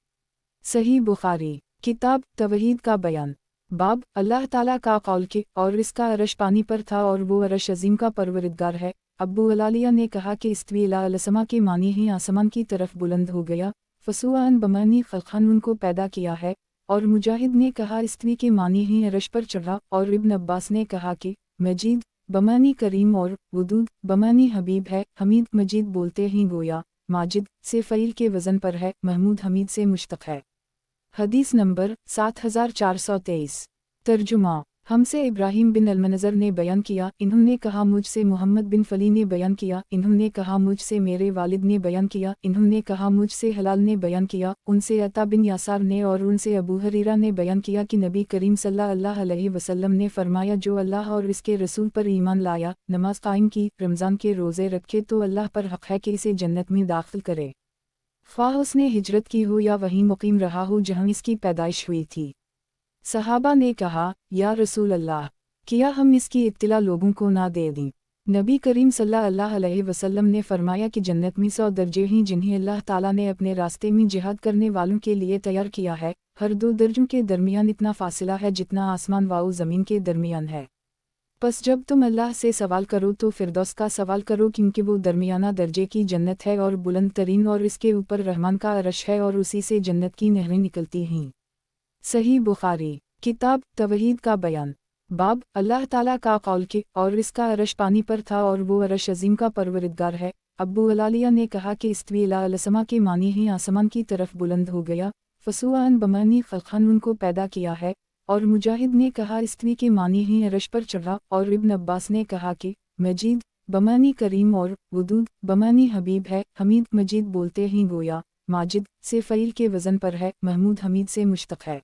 सही बुखारी किताब तवहीद का बयान। बाब अल्लाह ताला का कौल के और इसका अरश पानी पर था और वो अरश अजीम का परवरिदगार है। अब्बू अलालिया ने कहा कि इस्तवी इला अलसमा के मानी ही आसमान की तरफ बुलंद हो गया। फसुआन बमानी खलखन उनको पैदा किया है। और मुजाहिद ने कहा इस्तवी के मानी ही अरश पर चढ़ा। और इब्न अब्बास ने कहा कि मजीद बमानी करीम और वदूद बमानी हबीब है। हमीद मजीद बोलते ही गोया माजिद से फ़ईल के वज़न पर है। महमूद हमीद से मुश्तक़ है। हदीस नंबर 7423। तर्जुमा हमसे इब्राहिम बिन अलमनज़र ने बयान किया, इन्होंने कहा मुझसे मोहम्मद बिन फली ने बयान किया, इन्होंने कहा मुझसे मेरे वालिद ने बयान किया, इन्होंने कहा मुझसे हलाल ने बयान किया, उनसे अता बिन यासार ने और उनसे अबू हरीरा ने बयान किया कि नबी करीम सल्लल्लाहु अलैहि वसल्लम ने फरमाया, जो अल्लाह और इसके रसूल पर ईमान लाया, नमाज कायम की, रमज़ान के रोज़े रखे तो अल्लाह पर हक़ है कि इसे जन्नत में दाखिल करे, ख्वाह उसने हिजरत की हो या वहीं मुकीम रहा हो जहाँ इसकी पैदाइश हुई थी। सहाबा ने कहा, या रसूल अल्लाह, क्या हम इसकी इत्तिला लोगों को ना दे दें? नबी करीम सल्लल्लाहु अलैहि वसल्लम ने फरमाया कि जन्नत में 100 दर्जे हैं जिन्हें अल्लाह ताला ने अपने रास्ते में जिहाद करने वालों के लिए तैयार किया है। हर 2 दर्जों के दरमियान इतना फासला है जितना आसमान व ज़मीन के दरमियान है। बस जब तुम अल्लाह से सवाल करो तो फिरदौस का सवाल करो, क्योंकि वो दरमियाना दर्जे की जन्नत है और बुलंद तरीन, और इसके ऊपर रहमान का अरश है और उसी से जन्नत की नहरें निकलती हैं। सही बुखारी किताब तवहीद का बयान। बाब अल्लाह ताला का कौल के और इसका अरश पानी पर था और वो अरश अजीम का परवरदिगार है। अब्बू अलालिया ने कहा कि इस्तवी इला अलसमा के मानी ही आसमान की तरफ बुलंद हो गया, फसुआन बमानी खलखन उनको पैदा किया है। और मुजाहिद ने कहा इस्तवी के मानी ही अरश पर चढ़ा, और इब्न अब्बास ने कहा कि मजीद बमानी करीम और वदूद बमानी हबीब है। हमीद मजीद बोलते ही गोया माजिद से फ़ईल के वज़न पर है, महमूद हमीद से मुश्तक़ है।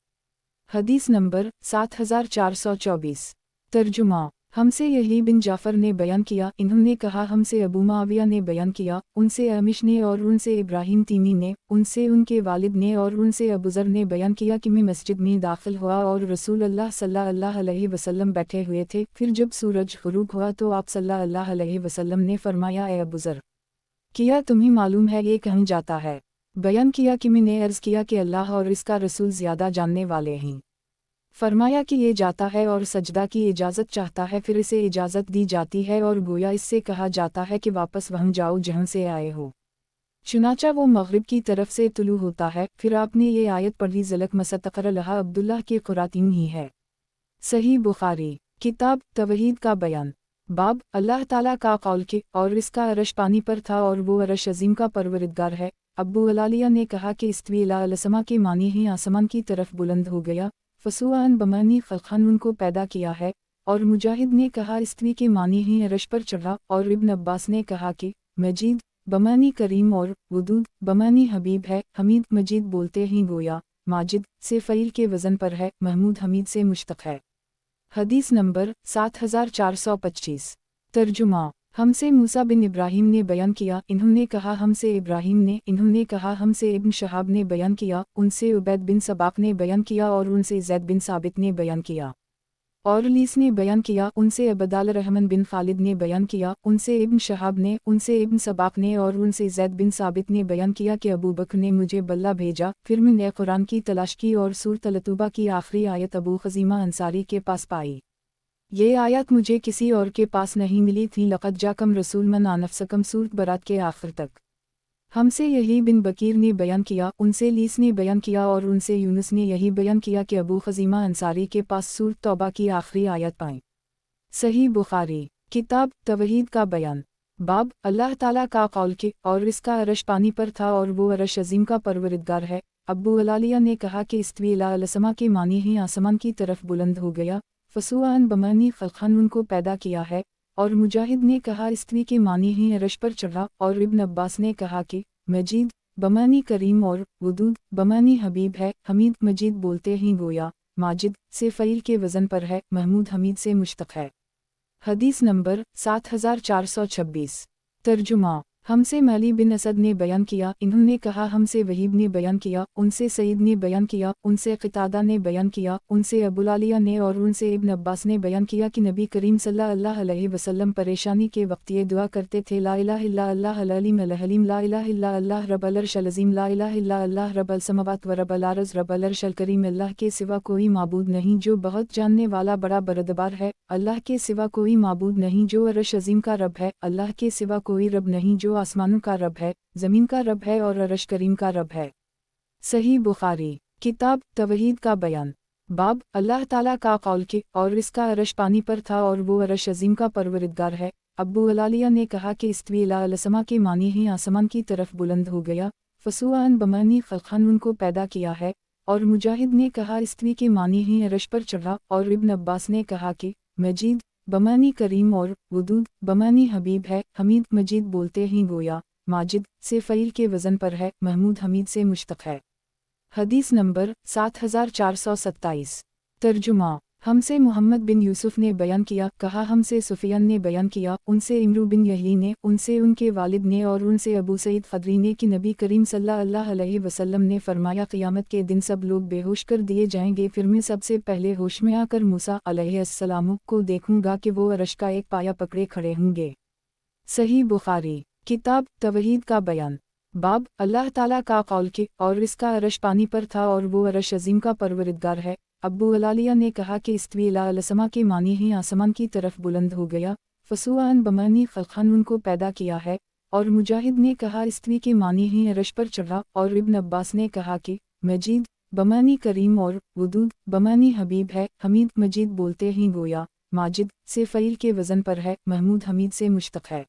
हदीस नंबर 7424। तर्जुमा। हमसे यही बिन जाफ़र ने बयान किया, इन्होंने कहा हमसे अबू मुआविया ने बयान किया, उनसे अमिश ने और उनसे इब्राहिम तीमी ने, उनसे उनके वालिद ने और उनसे अबूज़र ने बयान किया कि मैं मस्जिद में दाखिल हुआ और रसूल अल्लाह सल्लल्लाहु अलैहि वसल्लम बैठे हुए थे। फिर जब सूरज ग़ुरूब हुआ तो आप सल्लल्लाहु अलैहि वसल्लम ने फरमाया, ए अबूज़र, क्या तुम्हें मालूम है ये कहाँ जाता है? बयान किया कि मैंने अर्ज़ किया कि अल्लाह और इसका रसूल ज़्यादा जानने वाले हैं। फरमाया कि ये जाता है और सजदा की इजाज़त चाहता है, फिर इसे इजाज़त दी जाती है और गोया इससे कहा जाता है कि वापस वहाँ जाओ जहाँ से आए हो। चुनाचा वो मग़रिब की तरफ से तुलू होता है। फिर आपने ये आयत पढ़ी, ज़लक मसतक़र लहा अब्दुल्लाह के क़ुरातीन ही है। सही बुखारी किताब तवहीद का बयान। बाब अल्लाह ताला का कौल के और इसका अरश पानी पर था और वो अरश अजीम का परवरदिगार है। अब्बू अलालिया ने कहा कि इस्तवी इला अलसमा के मानी ही आसमान की तरफ बुलंद हो गया, फसुआन बमानी खलखन उनको पैदा किया है। और मुजाहिद ने कहा इस्तवी के मानी ही अरश पर चढ़ा, और इब्न अब्बास ने कहा कि मजीद बमानी करीम और वदूद बमानी हबीब है। हमीद मजीद बोलते ही गोया माजिद से फ़ईल के वज़न पर है, महमूद हमीद से मुश्तक़ है। हदीस नंबर 7425। तर्जुमा। हमसे मूसा बिन इब्राहिम ने बयान किया, इन्होंने कहा हमसे इब्राहिम ने, इन्होंने कहा हमसे इब्न शहाब ने बयान किया, उनसे उबैद बिन सबाक ने बयान किया और उनसे ज़ैद बिन साबित ने बयान किया। और लीस ने बयान किया, उनसे अबदाल रहमान बिन खालिद ने बयान किया, उनसे इब्न शहाब ने, उनसे इब्न सबाक ने और उनसे ज़ैद बिन साबित ने बयान किया कि अबू बकर ने मुझे बल्ला भेजा। फिर मैंने कुरान की तलाश की और सूरत अल-तौबा की आखिरी आयत अबू खज़ीमा अंसारी के पास पाई। ये आयत मुझे किसी और के पास नहीं मिली थी। लक़द जाकम रसूल मन आनफसकम सूरत बरात के आखिर तक। हमसे यही बिन बकीर ने बयान किया, उनसे लीस ने बयान किया और उनसे यूनुस ने यही बयान किया कि अबू खज़ीमा अंसारी के पास सूरत तौबा की आखिरी आयत पाई। सही बुखारी किताब तवहीद का बयान। बाब अल्लाह ताला का कौल के और इसका अरश पानी पर था और वो अरश अजीम का परवरदिगार है। अब्बू अलालिया ने कहा कि इस्तवी इला अलसमा के मानी ही आसमान की तरफ बुलंद हो गया, फसुआन बमानी खलखन उनको पैदा किया है। और मुजाहिद ने कहा इस्तवी के मानी ही अरश पर चढ़ा, और इब्न अब्बास ने कहा कि मजीद बमानी करीम और वदूद बमानी हबीब है। हमीद मजीद बोलते ही गोया माजिद से फ़ईल के वज़न पर है, महमूद हमीद से मुश्तक़ है। हदीस नंबर 7426। तर्जुमा। हमसे माली बिन असद ने बयान किया, इन्होंने कहा हमसे वहीब ने बयान किया, उनसे सईद ने बयान किया, उनसे क़तादा ने बयान किया, उनसे अबुलालिया ने और उनसे इब्न अब्बास ने बयान किया कि नबी करीम सल्लल्लाहु अलैहि वसल्लम परेशानी के वक्त ये दुआ करते थे, ला इलाहा इल्ला अल्लाह अल अलीम अल हलीम, ला इलाहा इल्ला अल्लाह रब्बल अर्शिल अज़ीम, ला इलाहा इल्ला अल्लाह रब्बल समावात व रब्बल अर्ज़ रब्बल अर्शिल करीम। अल्लाह के सिवा कोई माबूद नहीं जो बहुत जानने वाला बड़ा बरदबार है। अल्लाह के सिवा कोई माबूद नहीं जो अर्श अज़ीम का रब है। अल्लाह के सिवा कोई रब नहीं जो आसमानों का रब है, ज़मीन का रब है और अर्श करीम का रब है। सही बुखारी किताब तवहीद का बयान। बाब अल्लाह ताला का कौल के और इसका अरश पानी पर था और वो अरश अजीम का परवरदिगार है। अब्बू अलालिया ने कहा कि इस्तवी इला अलसमा के मानी ही आसमान की तरफ बुलंद हो गया, फसुआन बमानी खलखन उनको पैदा किया है। اور مجاہد نے کہا استوی کے معنی ہی عرش پر چڑھا، اور ابن عباس نے کہا کہ مجید بمانی کریم اور ودود بمانی حبیب ہے۔ حمید مجید بولتے ہی گویا ماجد سے فعیل کے وزن پر ہے، محمود حمید سے مشتق ہے۔ حدیث نمبر 7427۔ ترجمہ: ہم سے محمد بن یوسف نے بیان کیا، کہا ہم سے سفیان نے بیان کیا، ان سے عمرو بن یحیی نے، ان سے ان کے والد نے، اور ان سے ابو سعید خدری نے کہ نبی کریم صلی اللہ علیہ وسلم نے فرمایا قیامت کے دن سب لوگ بے ہوش کر دیے جائیں گے، پھر میں سب سے پہلے ہوش میں آ کر موسیٰ علیہ السلام کو دیکھوں گا کہ وہ عرش کا ایک پایا پکڑے کھڑے ہوں گے۔ صحیح بخاری، کتاب توحید کا بیان۔ باب اللہ تعالیٰ کا قول کہ اور اس کا عرش پانی پر تھا اور وہ عرش عظیم کا پروردگار ہے۔ ابو علالیہ نے کہا کہ استوی الی السما کے معنی ہی آسمان کی طرف بلند ہو گیا، فسوان بمانی خلقن ان کو پیدا کیا ہے، اور مجاہد نے کہا استوی کے معنی ہی عرش پر چڑھا، اور ابن عباس نے کہا کہ مجید بمانی کریم اور ودود بمانی حبیب ہے۔ حمید مجید بولتے ہی گویا ماجد سے فعیل کے وزن پر ہے، محمود حمید سے مشتق ہے۔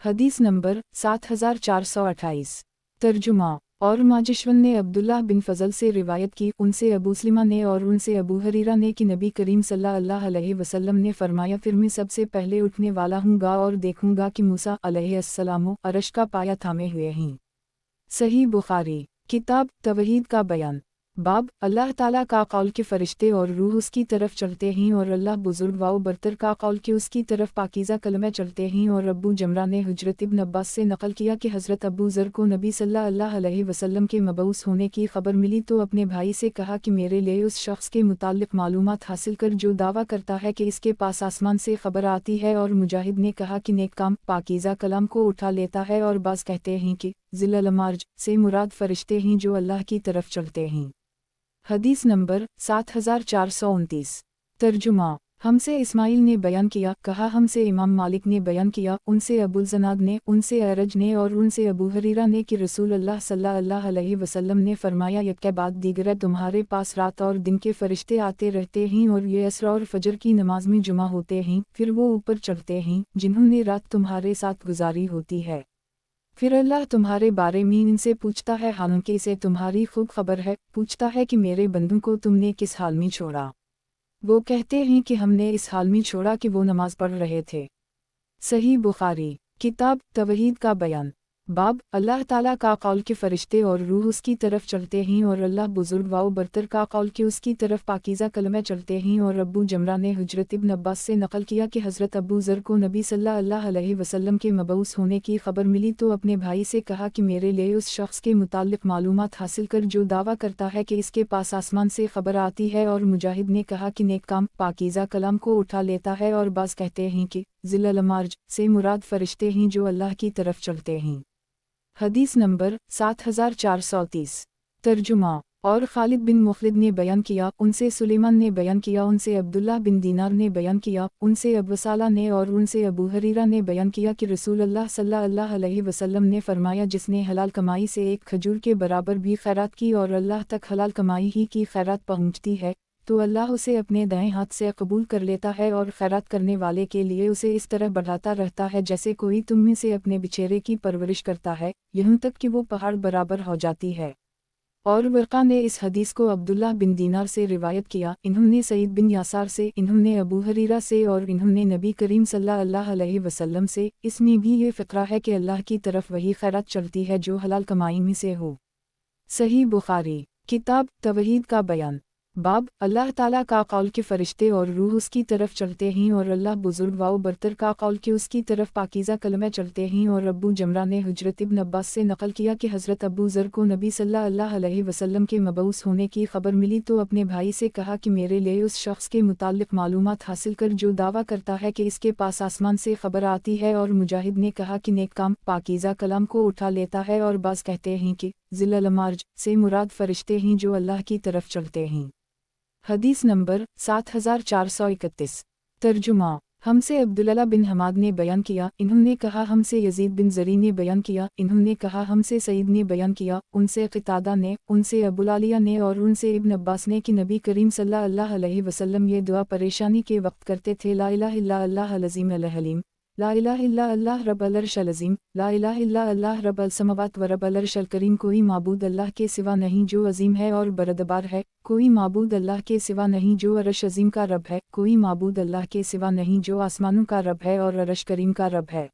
حدیث نمبر 7428۔ ترجمہ: اور ماجشون نے عبداللہ بن فضل سے روایت کی، ان سے ابو سلمہ نے اور ان سے ابو ہریرہ نے کہ نبی کریم صلی اللہ علیہ وسلم نے فرمایا پھر میں سب سے پہلے اٹھنے والا ہوں گا اور دیکھوں گا کہ موسیٰ علیہ السلام عرش کا پایا تھامے ہوئے ہیں۔ صحیح بخاری، کتاب توحید کا بیان۔ باب اللہ تعالیٰ کا قول کہ فرشتے اور روح اس کی طرف چلتے ہیں، اور اللہ بزرگ و برتر کا قول کہ اس کی طرف پاکیزہ کلمہ چلتے ہیں۔ اور ابو جمرہ نے حضرت ابن عباس سے نقل کیا کہ حضرت ابو ذر کو نبی صلی اللہ علیہ وسلم کے مبعوث ہونے کی خبر ملی تو اپنے بھائی سے کہا کہ میرے لیے اس شخص کے متعلق معلومات حاصل کر جو دعویٰ کرتا ہے کہ اس کے پاس آسمان سے خبر آتی ہے۔ اور مجاہد نے کہا کہ نیک کام پاکیزہ کلام کو اٹھا لیتا ہے، اور بعض کہتے ہیں کہ ذل المعرج سے مراد فرشتے ہیں جو اللہ کی طرف چلتے ہیں۔ حدیث نمبر 7429۔ ترجمہ: ہم سے اسماعیل نے بیان کیا، کہا ہم سے امام مالک نے بیان کیا، ان سے ابو الزناد نے، ان سے اعرج نے، اور ان سے ابو ہریرہ نے کہ رسول اللہ صلی اللہ علیہ وسلم نے فرمایا یک کے بعد دیگر تمہارے پاس رات اور دن کے فرشتے آتے رہتے ہیں، اور یہ عصر اور فجر کی نماز میں جمع ہوتے ہیں، پھر وہ اوپر چڑھتے ہیں جنہوں نے رات تمہارے ساتھ گزاری ہوتی ہے، پھر اللہ تمہارے بارے میں ان سے پوچھتا ہے حالانکہ اسے تمہاری خوب خبر ہے، پوچھتا ہے کہ میرے بندوں کو تم نے کس حال میں چھوڑا؟ وہ کہتے ہیں کہ ہم نے اس حال میں چھوڑا کہ وہ نماز پڑھ رہے تھے۔ صحیح بخاری، کتاب توحید کا بیان۔ باب اللہ تعالیٰ کا قول کہ فرشتے اور روح اس کی طرف چلتے ہیں، اور اللہ بزرگ و برتر کا قول کہ اس کی طرف پاکیزہ کلمہ چلتے ہیں۔ اور ابو جمرہ نے حضرت ابن عباس سے نقل کیا کہ حضرت ابو ذر کو نبی صلی اللہ علیہ وسلم کے مبعوث ہونے کی خبر ملی تو اپنے بھائی سے کہا کہ میرے لیے اس شخص کے متعلق معلومات حاصل کر جو دعویٰ کرتا ہے کہ اس کے پاس آسمان سے خبر آتی ہے۔ اور مجاہد نے کہا کہ نیک کام پاکیزہ کلام کو اٹھا لیتا ہے، اور بعض کہتے ہیں کہ ذل المعرج سے مراد فرشتے ہیں جو اللہ کی طرف چلتے ہیں۔ حدیث نمبر 7430۔ ترجمہ: اور خالد بن مخلد نے بیان کیا، ان سے سلیمان نے بیان کیا، ان سے عبداللہ بن دینار نے بیان کیا، ان سے ابو صالح نے، اور ان سے ابو ہریرہ نے بیان کیا کہ رسول اللہ صلی اللہ علیہ وسلم نے فرمایا جس نے حلال کمائی سے ایک کھجور کے برابر بھی خیرات کی اور اللہ تک حلال کمائی ہی کی خیرات پہنچتی ہے تو اللہ اسے اپنے دائیں ہاتھ سے قبول کر لیتا ہے، اور خیرات کرنے والے کے لیے اسے اس طرح بڑھاتا رہتا ہے جیسے کوئی تم میں سے اپنے بچھیرے کی پرورش کرتا ہے، یہاں تک کہ وہ پہاڑ برابر ہو جاتی ہے۔ اور ورقہ نے اس حدیث کو عبداللہ بن دینار سے روایت کیا، انہوں نے سعید بن یسار سے، انہوں نے ابو ہریرہ سے، اور انہوں نے نبی کریم صلی اللہ علیہ وسلم سے۔ اس میں بھی یہ فقرہ ہے کہ اللہ کی طرف وہی خیرات چلتی ہے جو حلال کمائی میں سے ہو۔ صحیح بخاری، کتاب توحید کا بیان۔ باب اللہ تعالیٰ کا قول کہ فرشتے اور روح اس کی طرف چلتے ہیں، اور اللہ بزرگ و برتر کا قول کہ اس کی طرف پاکیزہ کلمہ چلتے ہیں۔ اور ابو جمرہ نے حضرت ابن عباس سے نقل کیا کہ حضرت ابو ذر کو نبی صلی اللہ علیہ وسلم کے مبعوث ہونے کی خبر ملی تو اپنے بھائی سے کہا کہ میرے لیے اس شخص کے متعلق معلومات حاصل کر جو دعویٰ کرتا ہے کہ اس کے پاس آسمان سے خبر آتی ہے۔ اور مجاہد نے کہا کہ نیک کام پاکیزہ کلام کو اٹھا لیتا ہے، اور بعض کہتے ہیں کہ ذل المعرج سے مراد فرشتے ہیں جو اللہ کی طرف چلتے ہیں۔ حدیث نمبر 7431۔ ترجمہ: ہم سے عبداللہ بن حماد نے بیان کیا، انہوں نے کہا ہم سے یزید بن زری نے بیان کیا، انہوں نے کہا ہم سے سعید نے بیان کیا، ان سے قتادہ نے، ان سے ابو العالیہ نے، اور ان سے ابن عباس نے کہ نبی کریم صلی اللہ علیہ وسلم یہ دعا پریشانی کے وقت کرتے تھے، لا الہ الا اللہ العظیم الحلیم، ला इलाहा इल्ला अल्लाह रब्बल अर्शल अज़ीम, ला इलाहा इल्ला अल्लाह रब्बल समावात व रब्बल अर्शल करीम। कोई माबूद अल्लाह के सिवा नहीं जो अजीम है और बरदबार है, कोई माबूद अल्लाह के सिवा नहीं जो अरश अजीम का रब है, कोई माबूद अल्लाह के सिवा नहीं जो आसमानों का रब है और अरश करीम का रब है।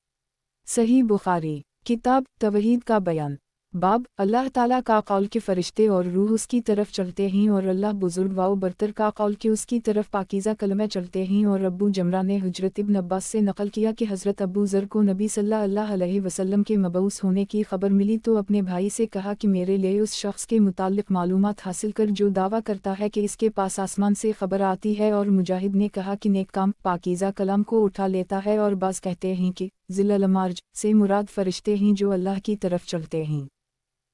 सही बुखारी। किताब तवहीद का बयान। बाब अल्लाह ताला का कौल के फरिश्ते और रूह उसकी तरफ चलते हैं और अल्लाह बुजुर्ग व बरतर का कौल के उसकी तरफ पाकीज़ा कलमे चलते हैं। और अबू जमरा ने हुजरत इब्न अब्बास से नकल किया कि हज़रत अबू ज़र को नबी सल्लल्लाहु अलैहि वसल्लम के मबऊस होने की खबर मिली तो अपने भाई से कहा कि मेरे लिए उस शख्स के मुताल्लिक़ मालूमात हासिल कर जो दावा करता है कि इसके पास आसमान से खबर आती है। और मुजाहिद ने कहा कि नेक काम पाकीज़ा कलाम को उठा लेता है। और बाज़ कहते हैं कि ज़िल्ल मार्ज से मुराद फरिश्ते हैं जो अल्लाह की तरफ चलते हैं।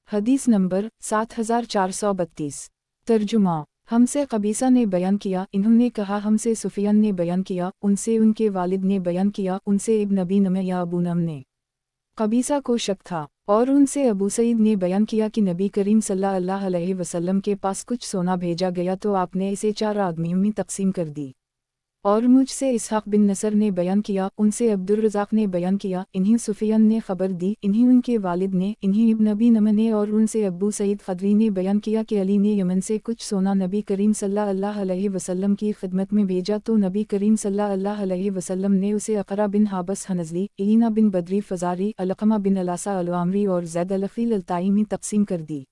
हदीस नंबर 7432। तर्जुमा। हमसे कबीसा ने बयान किया, इन्होंने कहा हमसे सुफियान ने बयान किया, उनसे उनके वालिद ने बयान किया, उनसे इब्न अबी नमे या अबू नम ने। कबीसा को शक था और उनसे अबू सईद ने बयान किया कि नबी करीम सल्लल्लाहु अलैहि वसल्लम के पास कुछ सोना भेजा गया तो आपने इसे 4 आदमियों में तकसीम कर दी। और मुझसे इसहाक बिन नसर ने बयान किया, उनसे अब्दुर्रज़ाक ने बयान किया, इन्हीं सुफियान ने खबर दी, इन्हीं उनके वालिद ने, इन्हीं इब्न अबी नम ने। और उनसे अबू सईद खदरी ने बयान किया कि अली ने यमन से कुछ सोना नबी करीम सल्लल्लाहु अलैहि वसल्लम की खिदमत में भेजा तो नबी करीम सल्लल्लाहु अलैहि वसल्लम ने उसे अक़रा बिन हाबस हनज़ली, ईना बिन बदरी फ़ज़ारी, अलक़मा बिन अलासा अल-आमरी और ज़ैद अल-फ़ील अल-ताई में तक़सीम कर दी।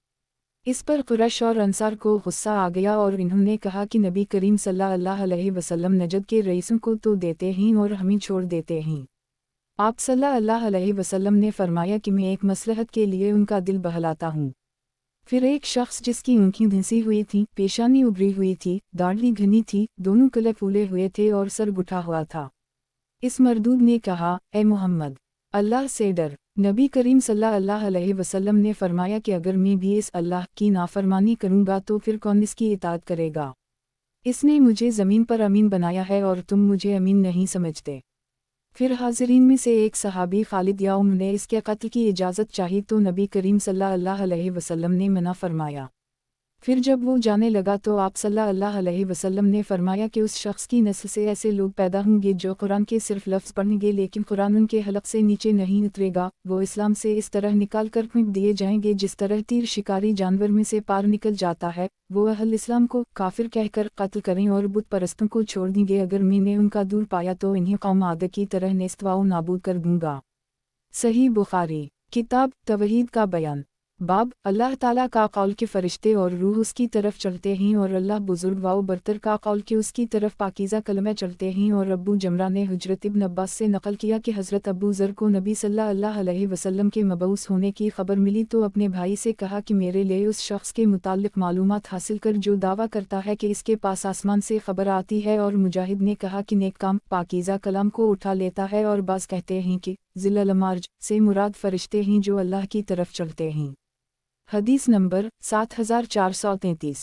इस पर कुरैश और अंसार को गुस्सा आ गया और इन्होंने कहा कि नबी करीम सल्लल्लाहु अलैहि वसल्लम नजद के रईसों को तो देते हैं और हमें छोड़ देते हैं। आप सल्लल्लाहु अलैहि वसल्लम ने फरमाया कि मैं एक मसलहत के लिए उनका दिल बहलाता हूँ। फिर एक शख्स जिसकी आँखें धंसी हुई थीं, पेशानी उभरी हुई थी, दाढ़ी घनी थी, दोनों कले फूले हुए थे और सर गुठा हुआ था। इस मरदूद ने कहा, ए मोहम्मद, अल्लाह से डर। नबी करीम सल्लल्लाहु अलैहि वसल्लम ने फरमाया कि अगर मैं भी इस अल्लाह की नाफरमानी करूँगा तो फिर कौन इसकी इताअत करेगा? इसने मुझे ज़मीन पर अमीन बनाया है और तुम मुझे अमीन नहीं समझते। फिर हाज़रीन में से एक सहाबी खालिद या उम्र ने इसके कत्ल की इजाज़त चाही तो नबी करीम सल्लल्लाहु अलैहि वसल्लम ने मना फरमाया। फिर जब वो जाने लगा तो आप सल्लल्लाहु अलैहि वसल्लम ने फरमाया कि उस शख्स की नस्ल से ऐसे लोग पैदा होंगे जो कुरान के सिर्फ लफ्ज़ पढ़ेंगे लेकिन कुरान उनके हलक से नीचे नहीं उतरेगा। वो इस्लाम से इस तरह निकाल कर फेंक दिए जाएंगे जिस तरह तीर शिकारी जानवर में से पार निकल जाता है। वो अहल इस्लाम को काफिर कहकर कत्ल करें और बुत परस्तों को छोड़ देंगे। अगर मैंने उनका दूर पाया तो इन्हें कौम आद की तरह नेस्तवाओ नाबूद कर दूंगा। सही बुखारी। किताब तवहीद का बयान। बाब अल्लाह ताला का कौल के फरिश्ते और रूह उसकी तरफ चलते हैं और अल्लाह बुजुर्ग व बरतर का कौल के उसकी तरफ पाकीज़ा कलमे चलते हैं। और अबू जमरा ने हुजरत इब्न अब्बास से नकल किया कि हज़रत अबू ज़र को नबी सल्लल्लाहु अलैहि वसल्लम के मबऊस होने की खबर मिली तो अपने भाई से कहा कि मेरे लिए उस शख्स के मुताल्लिक़ मालूमात हासिल कर जो दावा करता है कि इसके पास आसमान से खबर आती है। और मुजाहिद ने कहा कि नेक काम पाकीज़ा कलाम को उठा लेता है। और बाज़ कहते हैं कि ज़िल्ल मार्ज से मुराद फरिश्ते हैं जो अल्लाह की तरफ चलते हैं। हदीस नंबर 7433।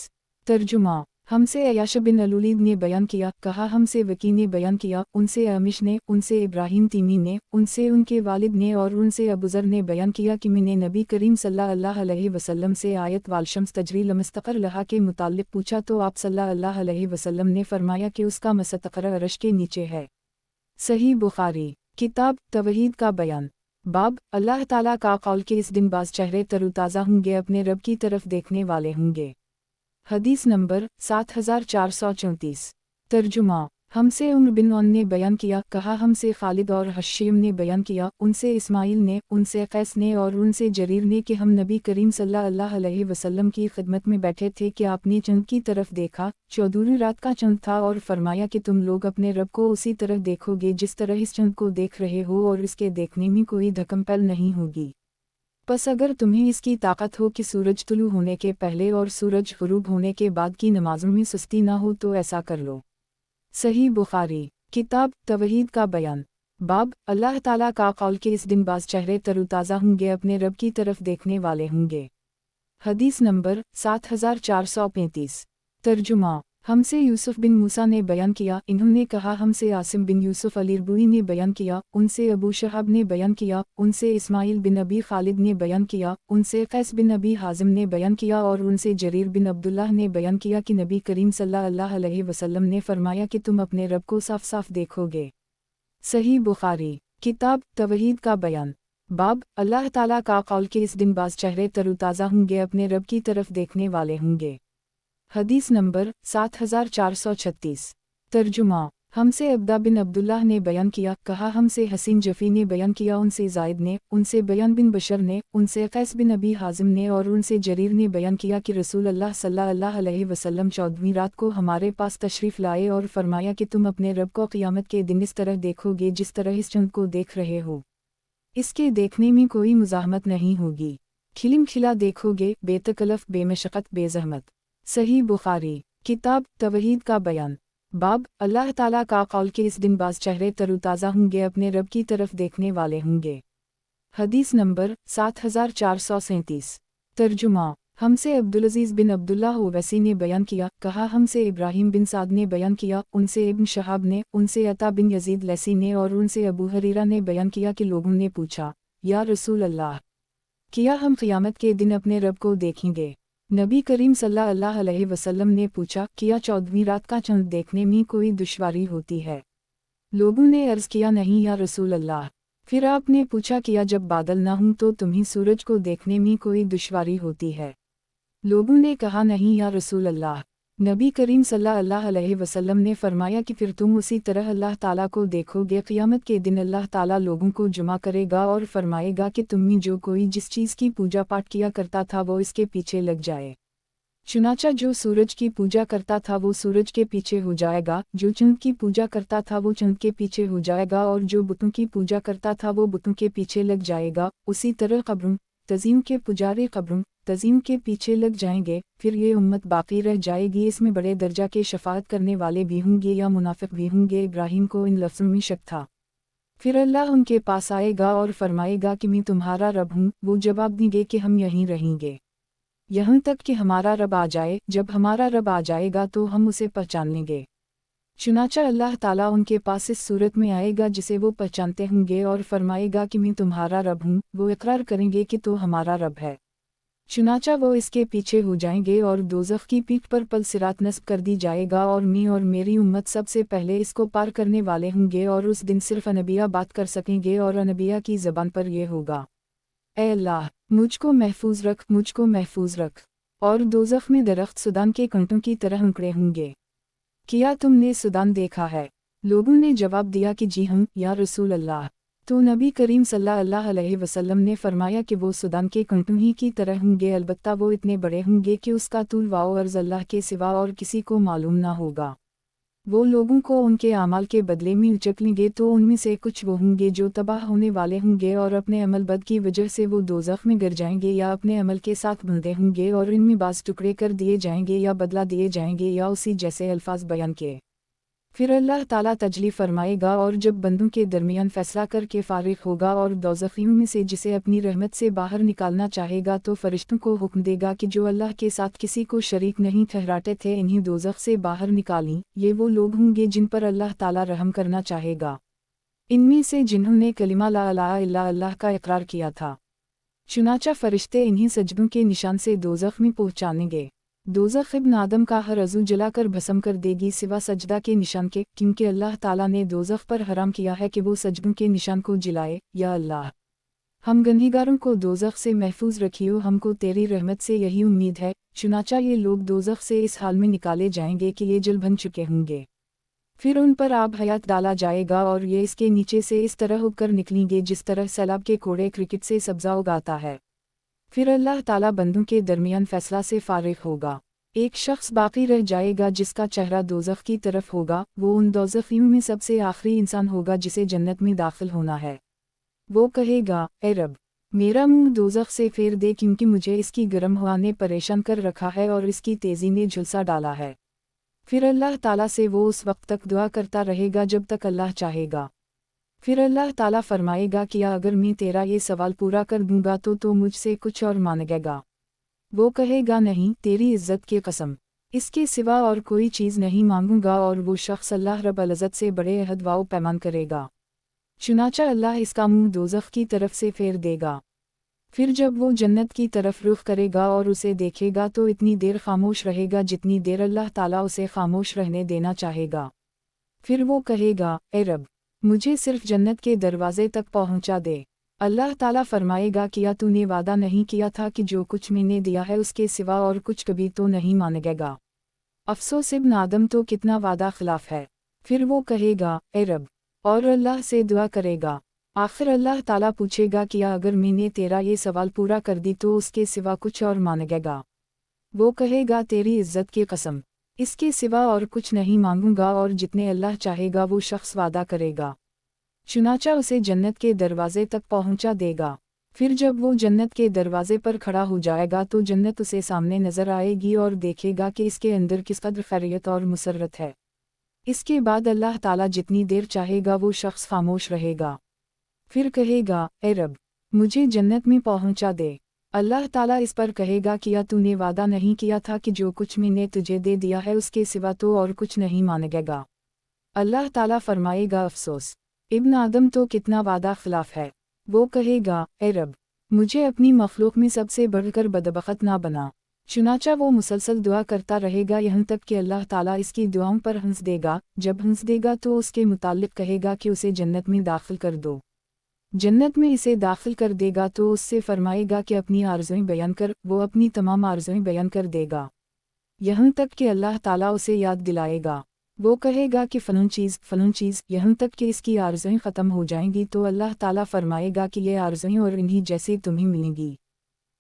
तर्जुमा। हमसे अयाश बिन अलूलीद ने बयान किया, कहा हमसे वकी ने बयान किया, उनसे अमिश ने, उनसे इब्राहिम तीमी ने, उनसे उनके वालिद ने और उनसे अबूज़र ने बयान किया कि मैंने नबी करीम सल्लल्लाहु अलैहि वसल्लम से आयत वालशम्स तजरी लमस्तकर लहा के मुताल्लिक़ पूछा तो आप सल्लल्लाहु अलैहि वसल्लम ने फरमाया कि उसका मस्तकर अरश के नीचे है। सही बुखारी। किताब तवहीद का बयान। बाब अल्लाह ताला का कौल के इस दिन बाज़ चेहरे तरोताज़ा होंगे, अपने रब की तरफ देखने वाले होंगे। हदीस नंबर 7434। तर्जुमा। हमसे उम्र बिन औन ने बयान किया, कहा हमसे खालिद और हशीम ने बयान किया, उनसे इस्माइल ने, उनसे कैस ने और उनसे जरीर ने कि हम नबी करीम सल्लल्लाहु अलैहि वसल्लम की खिदमत में बैठे थे कि आपने चंद की तरफ देखा, 14वीं रात का चंद था, और फरमाया कि तुम लोग अपने रब को उसी तरह देखोगे जिस तरह इस चंद को देख रहे हो और इसके देखने में कोई धकमपल नहीं होगी। बस अगर तुम्हें इसकी ताकत हो कि सूरज तुलू होने के पहले और सूरज गुरूब होने के बाद की नमाजों में सुस्ती ना हो तो ऐसा कर लो। सही बुखारी। किताब तवहीद का बयान। बाब अल्लाह ताला का कौल के इस दिन बाज़ चेहरे तरोताज़ा होंगे, अपने रब की तरफ देखने वाले होंगे। हदीस नंबर 7435। तर्जुमा। हमसे यूसुफ बिन मूसा ने बयान किया, इन्होंने कहा हमसे आसिम बिन यूसुफ अल-रबूई ने बयान किया, उनसे अबू शहाब ने बयान किया, उनसे इस्माइल बिन अबी खालिद ने बयान किया, उनसे कैस बिन अबी हाजिम ने बयान किया और उनसे जरीर बिन अब्दुल्लाह ने बयान किया कि नबी करीम सल्लल्लाहु अलैहि वसल्लम ने फरमाया कि तुम अपने रब को साफ साफ देखोगे। सही बुखारी। किताब तवहीद का बयान। बाब अल्लाह ताला का कौल के इस दिन बाज़ चेहरे तरोताज़ा होंगे, अपने रब की तरफ देखने वाले होंगे। हदीस नंबर 7436। तर्जुमा। हमसे अब्दा बिन अब्दुल्लाह ने बयान किया, कहा हमसे हसीन जफ़ी ने बयान किया, उनसे ज़ायद ने, उनसे बयान बिन बशर ने, उनसे कैस बिन अबी हाजिम ने और उनसे जरीर ने बयान किया कि रसूल अल्लाह सल्लल्लाहु अलैहि वसल्लम 14वीं रात को हमारे पास तशरीफ़ लाए और फरमाया कि तुम अपने रब को क़ियामत के दिन इस तरह देखोगे जिस तरह इस चंद को देख रहे हो। इसके देखने में कोई मुज़ाहमत नहीं होगी, खिलिम खिला देखोगे, बेतकलफ़ बेमशक़त बेज़हमत। सही बुखारी। किताब तवहीद का बयान। बाब अल्लाह ताला का कौल के इस दिन बाज़ चेहरे तरोताज़ा होंगे, अपने रब की तरफ देखने वाले होंगे। हदीस नंबर 7437। तर्जुमा। हमसे अब्दुल अज़ीज़ बिन अब्दुल्लाह ओवैसी ने बयान किया, कहा हमसे इब्राहीम बिन साद ने बयान किया, उनसे इब्न शहाब ने, उनसे अता बिन यजीद लैसी ने और उनसे अबू हरीरा ने बयान किया कि लोगों ने पूछा, या रसूल अल्लाह, क्या हम क़ियामत के दिन अपने रब को देखेंगे? नबी करीम सल्लल्लाहु अलैहि वसल्लम ने पूछा, क्या 14वीं रात का चंद देखने में कोई दुश्वारी होती है? लोगों ने अर्ज़ किया, नहीं या रसूल अल्लाह। फिर आपने पूछा, किया जब बादल न हों तो तुम्हें सूरज को देखने में कोई दुश्वारी होती है? लोगों ने कहा, नहीं या रसूल अल्लाह। नबी करीम सल्लल्लाहु अलैहि वसल्लम ने फरमाया कि फिर तुम उसी तरह अल्लाह ताला को देखोगे। क़ियामत के दिन अल्लाह ताला लोगों को जमा करेगा और फरमाएगा कि तुम में जो कोई जिस चीज़ की पूजा पाठ किया करता था वो इसके पीछे लग जाए। चुनाचा जो सूरज की पूजा करता था वो सूरज के पीछे हो जाएगा, जो चंद की पूजा करता था वो चंद के पीछे हो जाएगा और जो बुतों की पूजा करता था वो बुतों के पीछे लग जाएगा। उसी तरह कब्रों तज़ीम के पुजारी कब्रों तज़ीम के पीछे लग जाएंगे। फिर ये उम्मत बाकी रह जाएगी, इसमें बड़े दर्जा के शफाअत करने वाले भी होंगे या मुनाफिक भी होंगे। इब्राहीम को इन लफ्ज़ों में शक था। फिर अल्लाह उनके पास आएगा और फरमाएगा कि मैं तुम्हारा रब हूँ। वो जवाब देंगे कि हम यहीं रहेंगे यहाँ तक कि हमारा रब आ जाए। जब हमारा रब आ जाएगा तो हम उसे पहचान लेंगे। चुनाचा अल्लाह ताला उनके पास इस सूरत में आएगा जिसे वो पहचानते होंगे और फरमाएगा कि मैं तुम्हारा रब हूँ। वो इकरार करेंगे कि तो हमारा रब है। चुनाचा वो इसके पीछे हो जाएंगे और दोज़ख की पीठ पर पल सिरात नस्ब कर दी जाएगा और मैं और मेरी उम्मत सबसे पहले इसको पार करने वाले होंगे और उस दिन सिर्फ अनबिया बात कर सकेंगे और अनबिया की ज़बान पर यह होगा, ऐ अल्लाह मुझको महफूज रख, मुझको महफूज रख। और दोज़ख में दरख्त सुदान के कंटों की तरह उकड़े होंगे। क्या तुमने सुदान देखा है? लोगों ने जवाब दिया कि जी हम या रसूल अल्लाह। तो नबी करीम सल्लल्लाहु अलैहि वसल्लम ने फरमाया कि वो सुदान के कंटों ही की तरह होंगे, अलबत्ता वो इतने बड़े होंगे कि उसका तूल वाओ अर्ज़ अल्लाह के सिवा और किसी को मालूम ना होगा। वो लोगों को उनके आमाल के बदले में उचक लेंगे, तो उनमें से कुछ वो होंगे जो तबाह होने वाले होंगे और अपने अमल बद की वजह से वो दोज़ख में गिर जाएंगे, या अपने अमल के साथ बंधे होंगे और इनमें बाज़ टुकड़े कर दिए जाएंगे या बदला दिए जाएंगे या उसी जैसे अल्फाज बयान किए। फिर अल्लाह ताला तजली फरमाएगा और जब बंदों के दरमियान फैसला करके फारिग होगा और दोज़खियों में से जिसे अपनी रहमत से बाहर निकालना चाहेगा तो फरिश्तों को हुक्म देगा कि जो अल्लाह के साथ किसी को शरीक नहीं ठहराते थे इन्हीं दोज़ख से बाहर निकालें। ये वो लोग होंगे जिन पर अल्लाह ताला रहम करना चाहेगा, इनमें से जिन्होंने कलिमा ला इलाहा इल्ला अल्लाह का इकरार किया था। चुनाचा फरिश्ते इन्हीं सजदों के निशान से दोज़ख में पहुँचानेंगे। दोज़ख इब्न आदम का हर अज़ू जलाकर भस्म कर देगी सिवा सजदा के निशान के, क्योंकि अल्लाह ताला ने दोज़ख पर हराम किया है कि वो सजदों के निशान को जलाए। या अल्लाह, हम गनहिगारों को दोज़ख से महफूज रखियो, हमको तेरी रहमत से यही उम्मीद है। चुनाचा ये लोग दोज़ख से इस हाल में निकाले जाएंगे कि ये जल बन चुके होंगे। फिर उन पर आब हयात डाला जाएगा और ये इसके नीचे से इस तरह उगकर निकलेंगे जिस तरह सैलाब के कोड़े क्रिकेट से सब्ज़ा उगाता है। फिर अल्लाह ताला बंदों के दरमियान फैसला से फारिग होगा। एक शख्स बाकी रह जाएगा जिसका चेहरा दोज़ख की तरफ होगा। वो उन दोज़खियों में सबसे आखिरी इंसान होगा जिसे जन्नत में दाखिल होना है। वो कहेगा, ए रब, मेरा मुंह दोज़ख से फेर दे, क्योंकि मुझे इसकी गर्म हवा ने परेशान कर रखा है और इसकी तेज़ी ने झुलसा डाला है। फिर अल्लाह ताला से वो उस वक्त तक दुआ करता रहेगा जब तक अल्लाह चाहेगा। फिर अल्लाह ताला फरमाएगा कि अगर मैं तेरा ये सवाल पूरा कर दूंगा तो मुझसे कुछ और मांगेगा। वो कहेगा, नहीं, तेरी इज़्ज़त की कसम, इसके सिवा और कोई चीज़ नहीं मांगूंगा। और वो शख्स अल्लाह रब्बुल इज़्ज़त से बड़े अहद वाओ पैमान करेगा। चुनाचा अल्लाह इसका मुंह दोज़ख की तरफ से फेर देगा। फिर जब वो जन्नत की तरफ रुख करेगा और उसे देखेगा तो इतनी देर खामोश रहेगा जितनी देर अल्लाह ताला उसे खामोश रहने देना चाहेगा। फिर वो कहेगा, ए रब, मुझे सिर्फ जन्नत के दरवाजे तक पहुंचा दे। अल्लाह ताला फरमाएगा क्या तूने वादा नहीं किया था कि जो कुछ मैंने दिया है उसके सिवा और कुछ कभी तो नहीं मानेगा। अफसोस इब्न आदम तो कितना वादा खिलाफ है। फिर वो कहेगा ए रब, और अल्लाह से दुआ करेगा। आखिर अल्लाह ताला पूछेगा क्या अगर मैंने तेरा ये सवाल पूरा कर दी तो उसके सिवा कुछ और मानेगा। वो कहेगा तेरी इज्जत की कसम, इसके सिवा और कुछ नहीं मांगूंगा, और जितने अल्लाह चाहेगा वो शख्स वादा करेगा। चुनाचा उसे जन्नत के दरवाजे तक पहुंचा देगा। फिर जब वो जन्नत के दरवाजे पर खड़ा हो जाएगा तो जन्नत उसे सामने नजर आएगी और देखेगा कि इसके अंदर किस कदर खैरियत और मुसर्रत है। इसके बाद अल्लाह ताला जितनी देर चाहेगा वो शख्स खामोश रहेगा। फिर कहेगा ए रब, मुझे जन्नत में पहुंचा दे। अल्लाह ताला इस पर कहेगा क्या तूने वादा नहीं किया था कि जो कुछ मैंने तुझे दे दिया है उसके सिवा तो और कुछ नहीं मानेगा। अल्लाह ताला फरमाएगा अफसोस, इब्न आदम तो कितना वादा खिलाफ है। वो कहेगा ए रब, मुझे अपनी मखलूक में सबसे बढ़कर बदबख्त ना बना। चुनाचा वो मुसलसल दुआ करता रहेगा यहाँ तक कि अल्लाह ताला इसकी दुआओं पर हंस देगा। जब हंस देगा तो उसके मुताल्लिक कहेगा कि उसे जन्नत में दाखिल कर दो। जन्नत में इसे दाखिल कर देगा तो उससे फरमाएगा कि अपनी आरज़ुएं बयान कर। वो अपनी तमाम आरज़ुएं बयान कर देगा, यहाँ तक कि अल्लाह ताला उसे याद दिलाएगा। वो कहेगा कि फ़लाँ चीज़, यहाँ तक कि इसकी आरज़ुएं ख़त्म हो जाएंगी तो अल्लाह ताला फरमाएगा कि ये आरज़ुएं और इन्हीं जैसी तुम्हें मिलेंगी।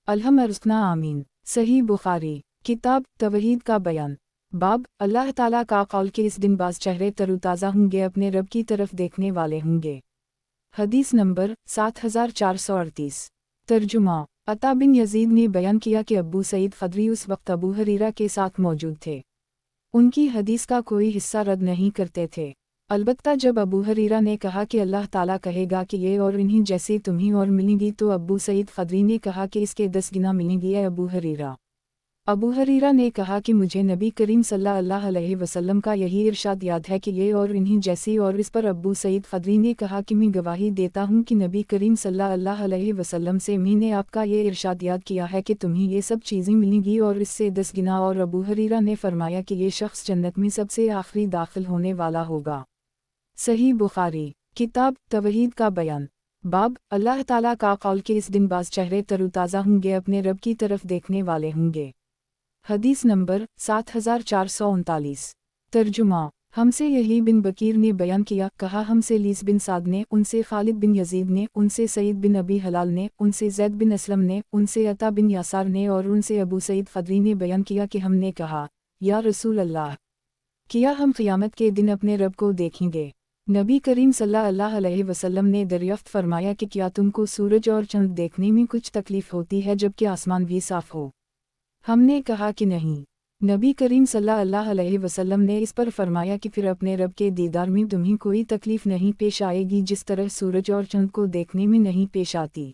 अल्हम अर्ज़क़ना आमीन। सही बुखारी किताब तवहीद का बयान। बाब अल्लाह ताला का कौल के इस दिन बाज़ चेहरे तरोताज़ा होंगे, अपने रब की तरफ देखने वाले होंगे। हदीस नंबर 7438। तर्जुमा अता बिन यजीद ने बयान किया कि अबू सईद ख़दरी उस वक्त अबू हरीरा के साथ मौजूद थे। उनकी हदीस का कोई हिस्सा रद्द नहीं करते थे। अलबत्ता जब अबू हरीरा ने कहा कि अल्लाह ताला कहेगा कि ये और इन्हीं जैसी तुम्हीं और मिलेंगी तो अबू सईद ख़दरी ने कहा कि इसके 10 गुना मिलेंगी है अबू हरीरा। अबू हरीरा ने कहा कि मुझे नबी करीम सल्लल्लाहु अलैहि वसल्लम का यही इरशाद याद है कि ये और इन्हीं जैसी, और इस पर अबू सईद ख़दरी ने कहा कि मैं गवाही देता हूँ कि नबी करीम सल्लल्लाहु अलैहि वसल्लम से मैंने आपका ये इरशाद याद किया है कि तुम्हें ये सब चीज़ें मिलेंगी और इससे 10 गुना। और अबू हरीरा ने फरमाया कि ये शख्स जन्नत में सबसे आखिरी दाखिल होने वाला होगा। सही बुखारी किताब तवहीद का बयान। बाब अल्लाह ताला का कौल के इस दिन बाज़ चेहरे तरोताज़ा होंगे, अपने रब की तरफ देखने वाले होंगे। हदीस नंबर 7439। तर्जुमा हमसे यही बिन बकीर ने बयान किया, कहा हमसे लीस बिन साद ने, उनसे खालिद बिन यजीद ने, उनसे सईद बिन अबी हलाल ने, उनसे जैद बिन असलम ने, उनसे अता बिन यासार ने और उनसे अबू सईद ख़दरी ने बयान किया कि हमने कहा या रसूल अल्लाह, किया हम क़यामत के दिन अपने रब को देखेंगे। नबी करीम सल्लल्लाहु अलैहि वसल्लम ने दरियाफ्त फरमाया कि क्या तुमको सूरज और चंद देखने में कुछ तकलीफ़ होती है जबकि आसमान भी साफ़ हो? हमने कहा कि नहीं। नबी करीम सल्लल्लाहु अलैहि वसल्लम ने इस पर फरमाया कि फिर अपने रब के दीदार में तुम्हें कोई तकलीफ़ नहीं पेश आएगी जिस तरह सूरज और चंद को देखने में नहीं पेश आती।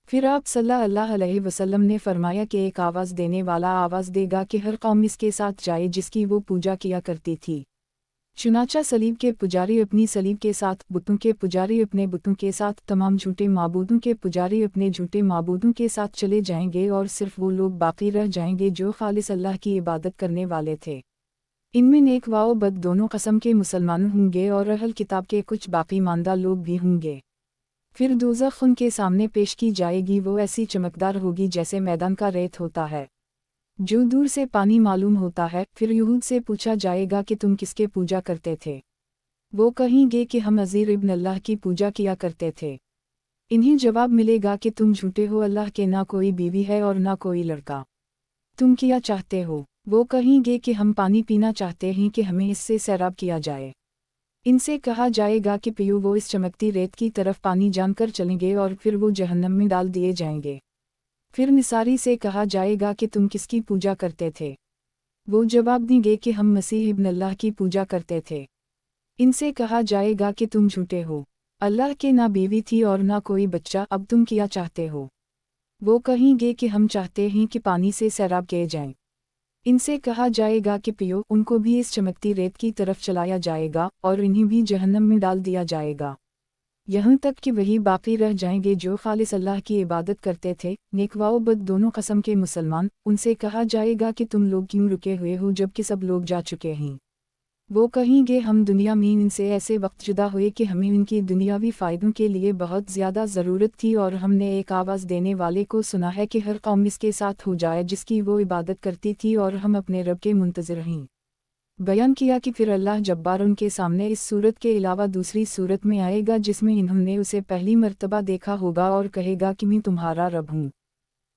फिर आप सल्लल्लाहु अलैहि वसल्लम ने फरमाया कि एक आवाज़ देने वाला आवाज़ देगा कि हर कौम इसके साथ जाए जिसकी वो पूजा किया करती थी। चुनाचा सलीब के पुजारी अपनी सलीब के साथ, बुतों के पुजारी अपने बुतों के साथ, तमाम झूठे माबूदों के पुजारी अपने झूठे माबूदों के साथ चले जाएंगे और सिर्फ वो लोग बाकी रह जाएंगे जो खालिस अल्लाह की इबादत करने वाले थे। इनमें नेक व बद दोनों कस्म के मुसलमान होंगे और अहल किताब के कुछ बाकी मानदा लोग भी होंगे। फिर दोज़ख उनके सामने पेश की जाएगी, वो ऐसी चमकदार होगी जैसे मैदान का रेत होता है जो दूर से पानी मालूम होता है। फिर यहूद से पूछा जाएगा कि तुम किसके पूजा करते थे? वो कहेंगे कि हम अज़ीर इब्न अल्लाह की पूजा किया करते थे। इन्हें जवाब मिलेगा कि तुम झूठे हो, अल्लाह के ना कोई बीवी है और ना कोई लड़का। तुम क्या चाहते हो? वो कहेंगे कि हम पानी पीना चाहते हैं कि हमें इससे सैराब किया जाए। इनसे कहा जाएगा कि पियो। वो इस चमकती रेत की तरफ पानी जानकर चलेंगे और फिर वो जहन्नम में डाल दिए जाएंगे। फिर निसारी से कहा जाएगा कि तुम किसकी पूजा करते थे? वो जवाब देंगे कि हम मसीह इब्न अल्लाह की पूजा करते थे। इनसे कहा जाएगा कि तुम झूठे हो, अल्लाह के ना बीवी थी और ना कोई बच्चा, अब तुम क्या चाहते हो? वो कहेंगे कि हम चाहते हैं कि पानी से सैराब किए जाएं। इनसे कहा जाएगा कि पियो। उनको भी इस चमकती रेत की तरफ चलाया जाएगा और इन्हें भी जहन्नम में डाल दिया जाएगा, यहाँ तक कि वही बाकी रह जाएंगे जो खालिस अल्लाह की इबादत करते थे, नेक व बद दोनों कस्म के मुसलमान। उनसे कहा जाएगा कि तुम लोग क्यों रुके हुए हो जबकि सब लोग जा चुके हैं? वो कहेंगे हम दुनिया में इनसे ऐसे वक्त जुदा हुए कि हमें इनकी दुनियावी फ़ायदों के लिए बहुत ज़्यादा ज़रूरत थी, और हमने एक आवाज़ देने वाले को सुना है कि हर कौम इसके साथ हो जाए जिसकी वो इबादत करती थी, और हम अपने रब के मुंतज़िर हैं। बयान किया कि फिर अल्लाह जब्बार उनके सामने इस सूरत के अलावा दूसरी सूरत में आएगा जिसमें इन्होंने उसे पहली मर्तबा देखा होगा, और कहेगा कि मैं तुम्हारा रब हूँ।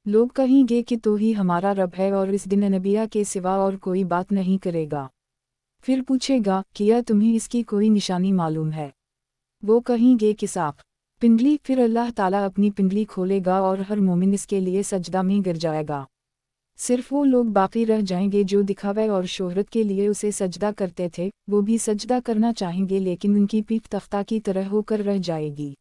लोग कहेंगे कि तो ही हमारा रब है, और इस दिन नबिया के सिवा और कोई बात नहीं करेगा। फिर पूछेगा, क्या तुम्हें इसकी कोई निशानी मालूम है? वो कहेंगे कि सांप, पिंडली। फिर अल्लाह ताला अपनी पिंडली खोलेगा और हर मोमिन इसके लिए सजदा में गिर जाएगा। सिर्फ वो लोग बाकी रह जाएंगे जो दिखावे और शोहरत के लिए उसे सजदा करते थे। वो भी सजदा करना चाहेंगे लेकिन उनकी पीठ तख्ता की तरह होकर रह जाएगी।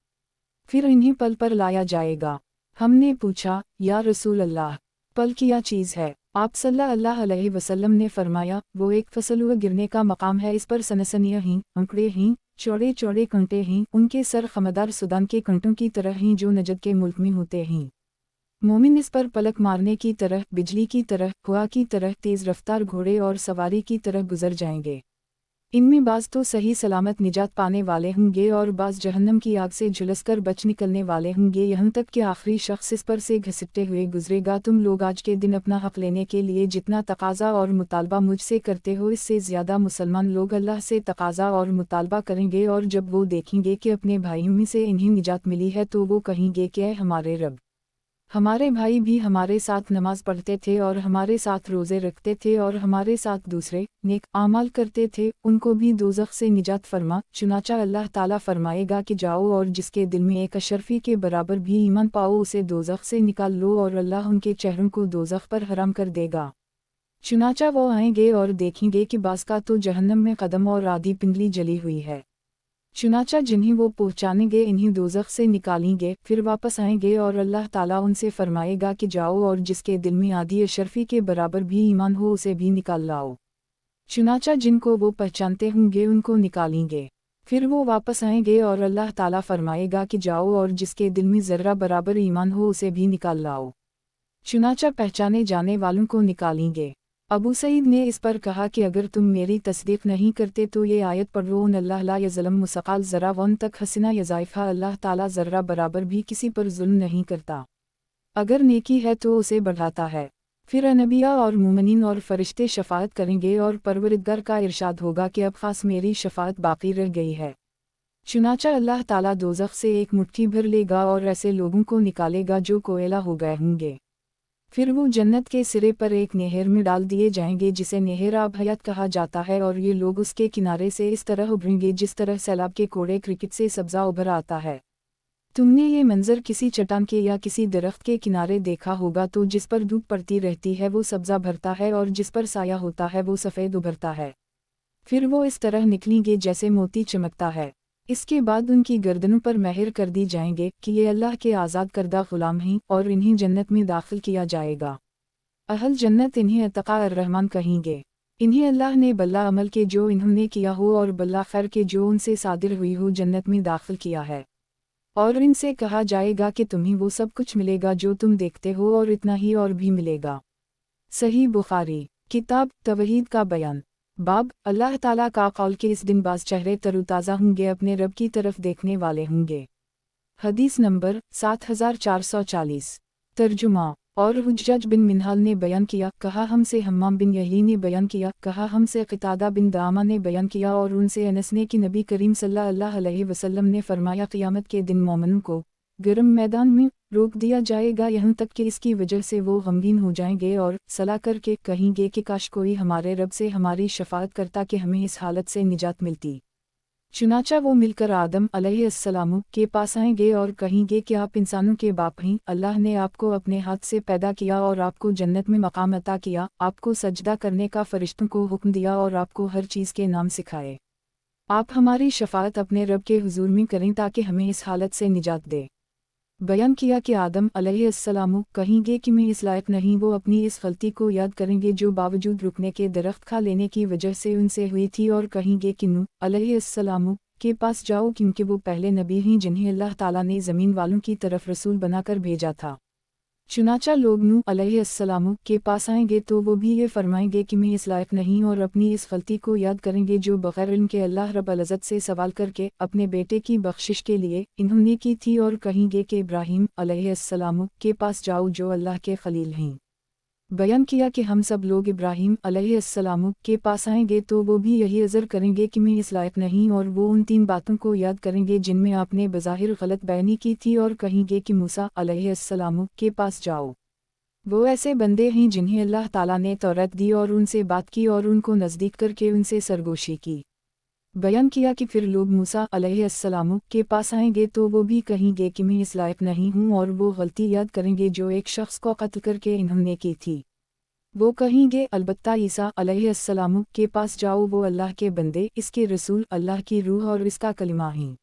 फिर इन्हें पल पर लाया जाएगा। हमने पूछा, या रसूल अल्लाह, पल क्या चीज़ है? आप सल्लल्लाहु अलैहि वसल्लम ने फरमाया, वो एक फसल हुआ गिरने का मकाम है, इस पर सनसनियाँ हैं, अंकड़े हैं, चौड़े चौड़े कंटे हैं, उनके सर खमदार सुदान के कंटों की तरह हैं जो नजद के मुल्क में होते हैं। मोमिन इस पर पलक मारने की तरह, बिजली की तरह, हवा की तरह, तेज़ रफ्तार घोड़े और सवारी की तरह गुजर जाएंगे। इनमें बाज़ तो सही सलामत निजात पाने वाले होंगे और बाज़ जहन्नम की आग से झुलसकर बच निकलने वाले होंगे, यहाँ तक कि आखिरी शख्स इस पर से घसीटते हुए गुजरेगा। तुम लोग आज के दिन अपना हक़ लेने के लिए जितना तकाज़ा और मुतालबा मुझसे करते हो, इससे ज़्यादा मुसलमान लोग अल्लाह से तकाज़ा और मुतालबा करेंगे, और जब वो देखेंगे कि अपने भाइयों में से इन्हें निजात मिली है तो वो कहेंगे कि ऐ हमारे रब, हमारे भाई भी हमारे साथ नमाज पढ़ते थे और हमारे साथ रोज़े रखते थे और हमारे साथ दूसरे नेक आमाल करते थे, उनको भी दोज़ख से निजात फरमा। चुनाचा अल्लाह ताला फरमाएगा कि जाओ और जिसके दिल में एक अशरफी के बराबर भी ईमान पाओ उसे दोज़ख से निकाल लो, और अल्लाह उनके चेहरों को दोज़ख पर हराम कर देगा। चुनाचा वो आएंगे और देखेंगे कि बाज़ का तो जहन्नम में कदम और आधी पिंडली जली हुई है। चुनाचा जिन्हें वो पहुँचानेंगे इन्हीं दोज़ख से निकालेंगे। फिर वापस आएंगे और अल्लाह ताला उनसे फरमाएगा कि जाओ और जिसके दिल में आधी अशरफी के बराबर भी ईमान हो उसे भी निकाल लाओ। चुनाचा जिनको वो पहचानते होंगे उनको निकालेंगे। फिर वो वापस आएंगे और अल्लाह ताला फरमाएगा कि जाओ और जिसके दिल में ज़र्रा बराबर ईमान हो उसे भी निकाल लाओ। चुनाचा पहचाने जाने वालों को निकालेंगे। अबू सईद ने इस पर कहा कि अगर तुम मेरी तस्दीक नहीं करते तो ये आयत पढ़ो, अल्लाह ला यज़लम मुसक़ाल ज़रा वन तक हसीना यज़ाइफ़ा, अल्लाह ताला ज़र्रा बराबर भी किसी पर जुल्म नहीं करता, अगर नेकी है तो उसे बढ़ाता है। फिर अनबिया और मुमिनीन और फरिश्ते शफ़ाअत करेंगे और परवरदिगार का इरशाद होगा कि अब ख़ास मेरी शफ़ाअत बाकी रह गई है। चुनाचा अल्लाह ताला दोज़ख से एक मुट्ठी भर लेगा और ऐसे लोगों को निकालेगा जो कोयला हो गए होंगे। फिर वो जन्नत के सिरे पर एक नहर में डाल दिए जाएंगे जिसे नहर आब हयात कहा जाता है, और ये लोग उसके किनारे से इस तरह उभरेंगे जिस तरह सैलाब के कोड़े क्रिकेट से सब्ज़ा उभर आता है। तुमने ये मंजर किसी चट्टान के या किसी दरख्त के किनारे देखा होगा, तो जिस पर धूप पड़ती रहती है वो सब्ज़ा भरता है और जिस पर साया होता है वो सफ़ेद उभरता है। फिर वो इस तरह निकलेंगे जैसे मोती चमकता है। इसके बाद उनकी गर्दनों पर मेहर कर दी जाएंगे कि ये अल्लाह के आज़ाद करदा ग़ुलाम हैं, और इन्हें जन्नत में दाखिल किया जाएगा। अहल जन्नत इन्हें अतक़ा अर्रहमान कहेंगे। इन्हें अल्लाह ने बल्ला अमल के जो इन्होंने किया हो और बल्ला खैर के जो उनसे सादिर हुई हो जन्नत में दाखिल किया है, और इनसे कहा जाएगा कि तुम्हें वो सब कुछ मिलेगा जो तुम देखते हो और इतना ही और भी मिलेगा। सही बुखारी किताब तवहीद का बयान। बाब अल्लाह ताला का कौल के इस दिन बाज़ चेहरे तरोताज़ा होंगे, अपने रब की तरफ देखने वाले होंगे। हदीस नंबर 7440। तर्जुमा। और हुज्जज बिन मिनहाल ने बयान किया, कहा हमसे हम्माम बिन यही ने बयान किया, कहा हमसे क़तादा बिन दामा ने बयान किया, और उनसे अनस ने कि नबी करीम सल्लल्लाहु अलैहि वसल्लम ने फरमाया, क़यामत के दिन मोमिनों को गर्म मैदान में रोक दिया जाएगा, यहाँ तक कि इसकी वजह से वो गमगीन हो जाएंगे और सलाह करके कहेंगे कि काश कोई हमारे रब से हमारी शफ़ाअत करता कि हमें इस हालत से निजात मिलती। चुनाचा वो मिलकर आदम अलैहिस्सलाम के पास आएंगे और कहेंगे कि आप इंसानों के बाप हैं, अल्लाह ने आपको अपने हाथ से पैदा किया और आपको जन्नत में मकाम अता किया, आपको सजदा करने का फरिश्तों को हुक्म दिया और आपको हर चीज़ के नाम सिखाए। आप हमारी शफ़ाअत अपने रब के हुजूर में करें ताकि हमें इस हालत से निजात दे। बयान किया कि आदम अलैहिस्सलाम कहेंगे कि मैं इस लायक नहीं, वो अपनी इस गलती को याद करेंगे जो बावजूद रुकने के दरख्त खा लेने की वजह से उनसे हुई थी, और कहेंगे कि नूह अलैहिस्सलाम के पास जाओ क्योंकि वो पहले नबी हैं जिन्हें अल्लाह ताला ने ज़मीन वालों की तरफ रसूल बनाकर भेजा था। चुनाचा लोग नूह अलैहिस्सलाम के पास आएंगे तो वो भी ये फरमाएंगे कि मैं इस लायक नहीं, और अपनी इस गलती को याद करेंगे जो बग़ैर इल्म के अल्लाह रब्बुल इज़्ज़त से सवाल करके अपने बेटे की बख्शिश के लिए इन्होंने की थी, और कहेंगे कि इब्राहीम अलैहिस्सलाम के पास जाओ जो अल्लाह के खलील हैं। बयान किया कि हम सब लोग इब्राहीम अलैहिस्सलाम के पास आएंगे तो वो भी यही अज़र करेंगे कि मैं इस लायक नहीं, और वो उन 3 बातों को याद करेंगे जिनमें आपने बज़ाहिर गलत बयानी की थी, और कहेंगे कि मूसा अलैहिस्सलाम के पास जाओ। वो ऐसे बंदे हैं जिन्हें अल्लाह ताला ने तौरात दी और उनसे बात की और उनको नज़दीक करके उनसे सरगोशी की। बयान किया कि फिर लोग मूसा अलैहिस्सलाम के पास आएंगे तो वो भी कहेंगे कि मैं इस लायक नहीं हूँ, और वो गलती याद करेंगे जो एक शख्स को कत्ल करके इन्होंने की थी। वो कहेंगे अलबत्ता ईसा अलैहिस्सलाम के पास जाओ, वो अल्लाह के बंदे, इसके रसूल, अल्लाह की रूह और इसका कलिमा हैं।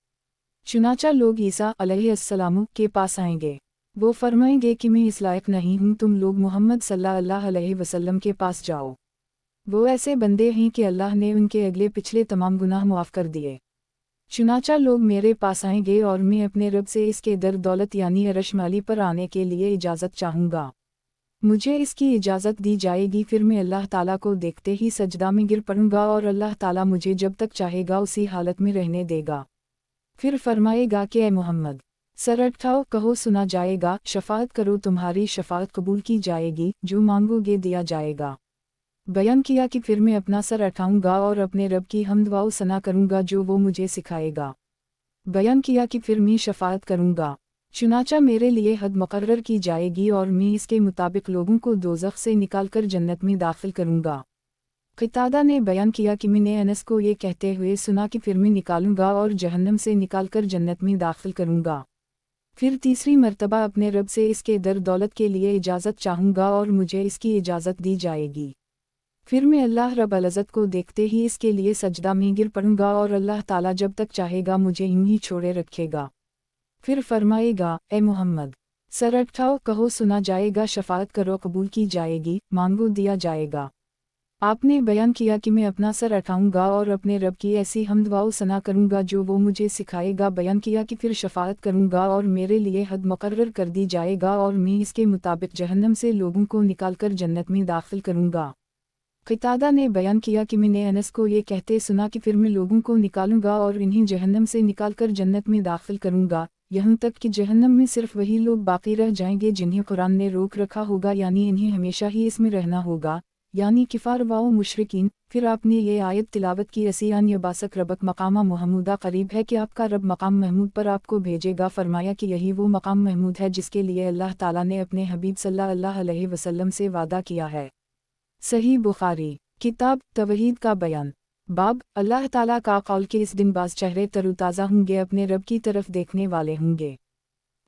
चुनाचा लोग ईसा अलैहिस्सलाम के पास आएंगे। वो फरमाएंगे कि मैं इस लायक नहीं हूँ, तुम लोग मोहम्मद सल्लल्लाहु अलैहि वसल्लम के पास जाओ। वो ऐसे बंदे हैं कि अल्लाह ने उनके अगले पिछले तमाम गुनाह मुआफ़ कर दिए। चुनाचा लोग मेरे पास आएंगे और मैं अपने रब से इसके दर दौलत यानी अरशमाली पर आने के लिए इजाज़त चाहूँगा। मुझे इसकी इजाज़त दी जाएगी, फिर मैं अल्लाह ताला को देखते ही सजदा में गिर पड़ूंगा, और अल्लाह ताला मुझे जब तक चाहेगा उसी हालत में रहने देगा। फिर फरमाएगा कि ए मोहम्मद, सर उठाओ, कहो सुना जाएगा, शफाअत करो, तुम्हारी शफाअत कबूल की जाएगी, जो मांगोगे दिया जाएगा। बयान किया कि फिर मैं अपना सर उठाऊंगा और अपने रब की हम्द व सना करूंगा जो वो मुझे सिखाएगा। बयान किया कि फिर मैं शफाअत करूंगा, चुनाचा मेरे लिए हद मुकर्रर की जाएगी और मैं इसके मुताबिक लोगों को दोज़ख से निकालकर जन्नत में दाखिल करूंगा। क़तादा ने बयान किया कि मैंने अनस को ये कहते हुए सुना कि फिर मैं निकालूंगा और जहन्नम से निकालकर जन्नत में दाखिल करूंगा। फिर तीसरी मर्तबा अपने रब से इसके दर दौलत के लिए इजाज़त चाहूँगा और मुझे इसकी इजाज़त दी जाएगी। फिर मैं अल्लाह रब्बुल इज़्ज़त को देखते ही इसके लिए सजदा में गिर पड़ूंगा और अल्लाह ताला जब तक चाहेगा मुझे यूं ही छोड़े रखेगा। फिर फरमाएगा, ए मोहम्मद, सर उठाओ, कहो सुना जाएगा, शफाअत करो, कबूल की जाएगी, मांगो दिया जाएगा। आपने बयान किया कि मैं अपना सर उठाऊंगा और अपने रब की ऐसी हम्द व सना करूंगा जो वो मुझे सिखाएगा। बयान किया कि फिर शफाअत करूंगा और मेरे लिए हद मुकर्रर कर दी जाएगा और मैं इसके मुताबिक जहन्नम से लोगों को निकालकर जन्नत में दाखिल करूंगा। क़तादा ने बयान किया कि मैंने अनस को ये कहते सुना कि फिर मैं लोगों को निकालूंगा और इन्हें जहन्नम से निकालकर जन्नत में दाखिल करूंगा, यहाँ तक कि जहन्नम में सिर्फ वही लोग बाकी रह जाएंगे जिन्हें कुरान ने रोक रखा होगा, यानी इन्हें हमेशा ही इसमें रहना होगा, यानी किफ़ार व मुशरिकीन। फिर आपने ये आयत तिलावत की, असियान यबासक रबक मकामा महमूदा, करीब है कि आपका रब मकाम महमूद पर आपको भेजेगा। फरमाया कि यही वो मकाम महमूद है जिसके लिए अल्लाह ताला ने अपने हबीब सल्लल्लाहु अलैहि वसल्लम से वादा किया है। सही बुखारी किताब तवहीद का बयान। बाब अल्लाह ताला का कौल के इस दिन बाज़ चेहरे तरोताज़ा होंगे, अपने रब की तरफ देखने वाले होंगे।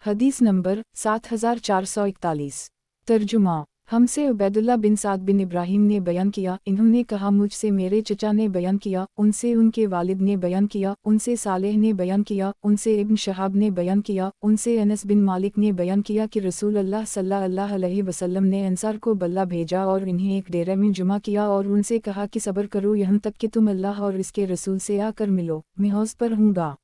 हदीस नंबर 7441। तर्जुमा। हमसे उबैदुल्लाह बिन साद बिन इब्राहीम ने बयान किया, इन्होंने कहा मुझसे मेरे चचा ने बयान किया, उनसे उनके वालिद ने बयान किया, उनसे सालेह ने बयान किया, उनसे इब्न शहाब ने बयान किया, उनसे अनस बिन मालिक ने बयान किया कि रसूल अल्लाह सल्लल्लाहु अलैहि वसल्लम ने अंसार को बल्ला भेजा और इन्हें एक डेरे में जुमा किया और उनसे कहा कि सब्र करो यहाँ तक कि तुम अल्लाह और इसके रसूल से आकर मिलो, मैं हौज़ पर हूँगा।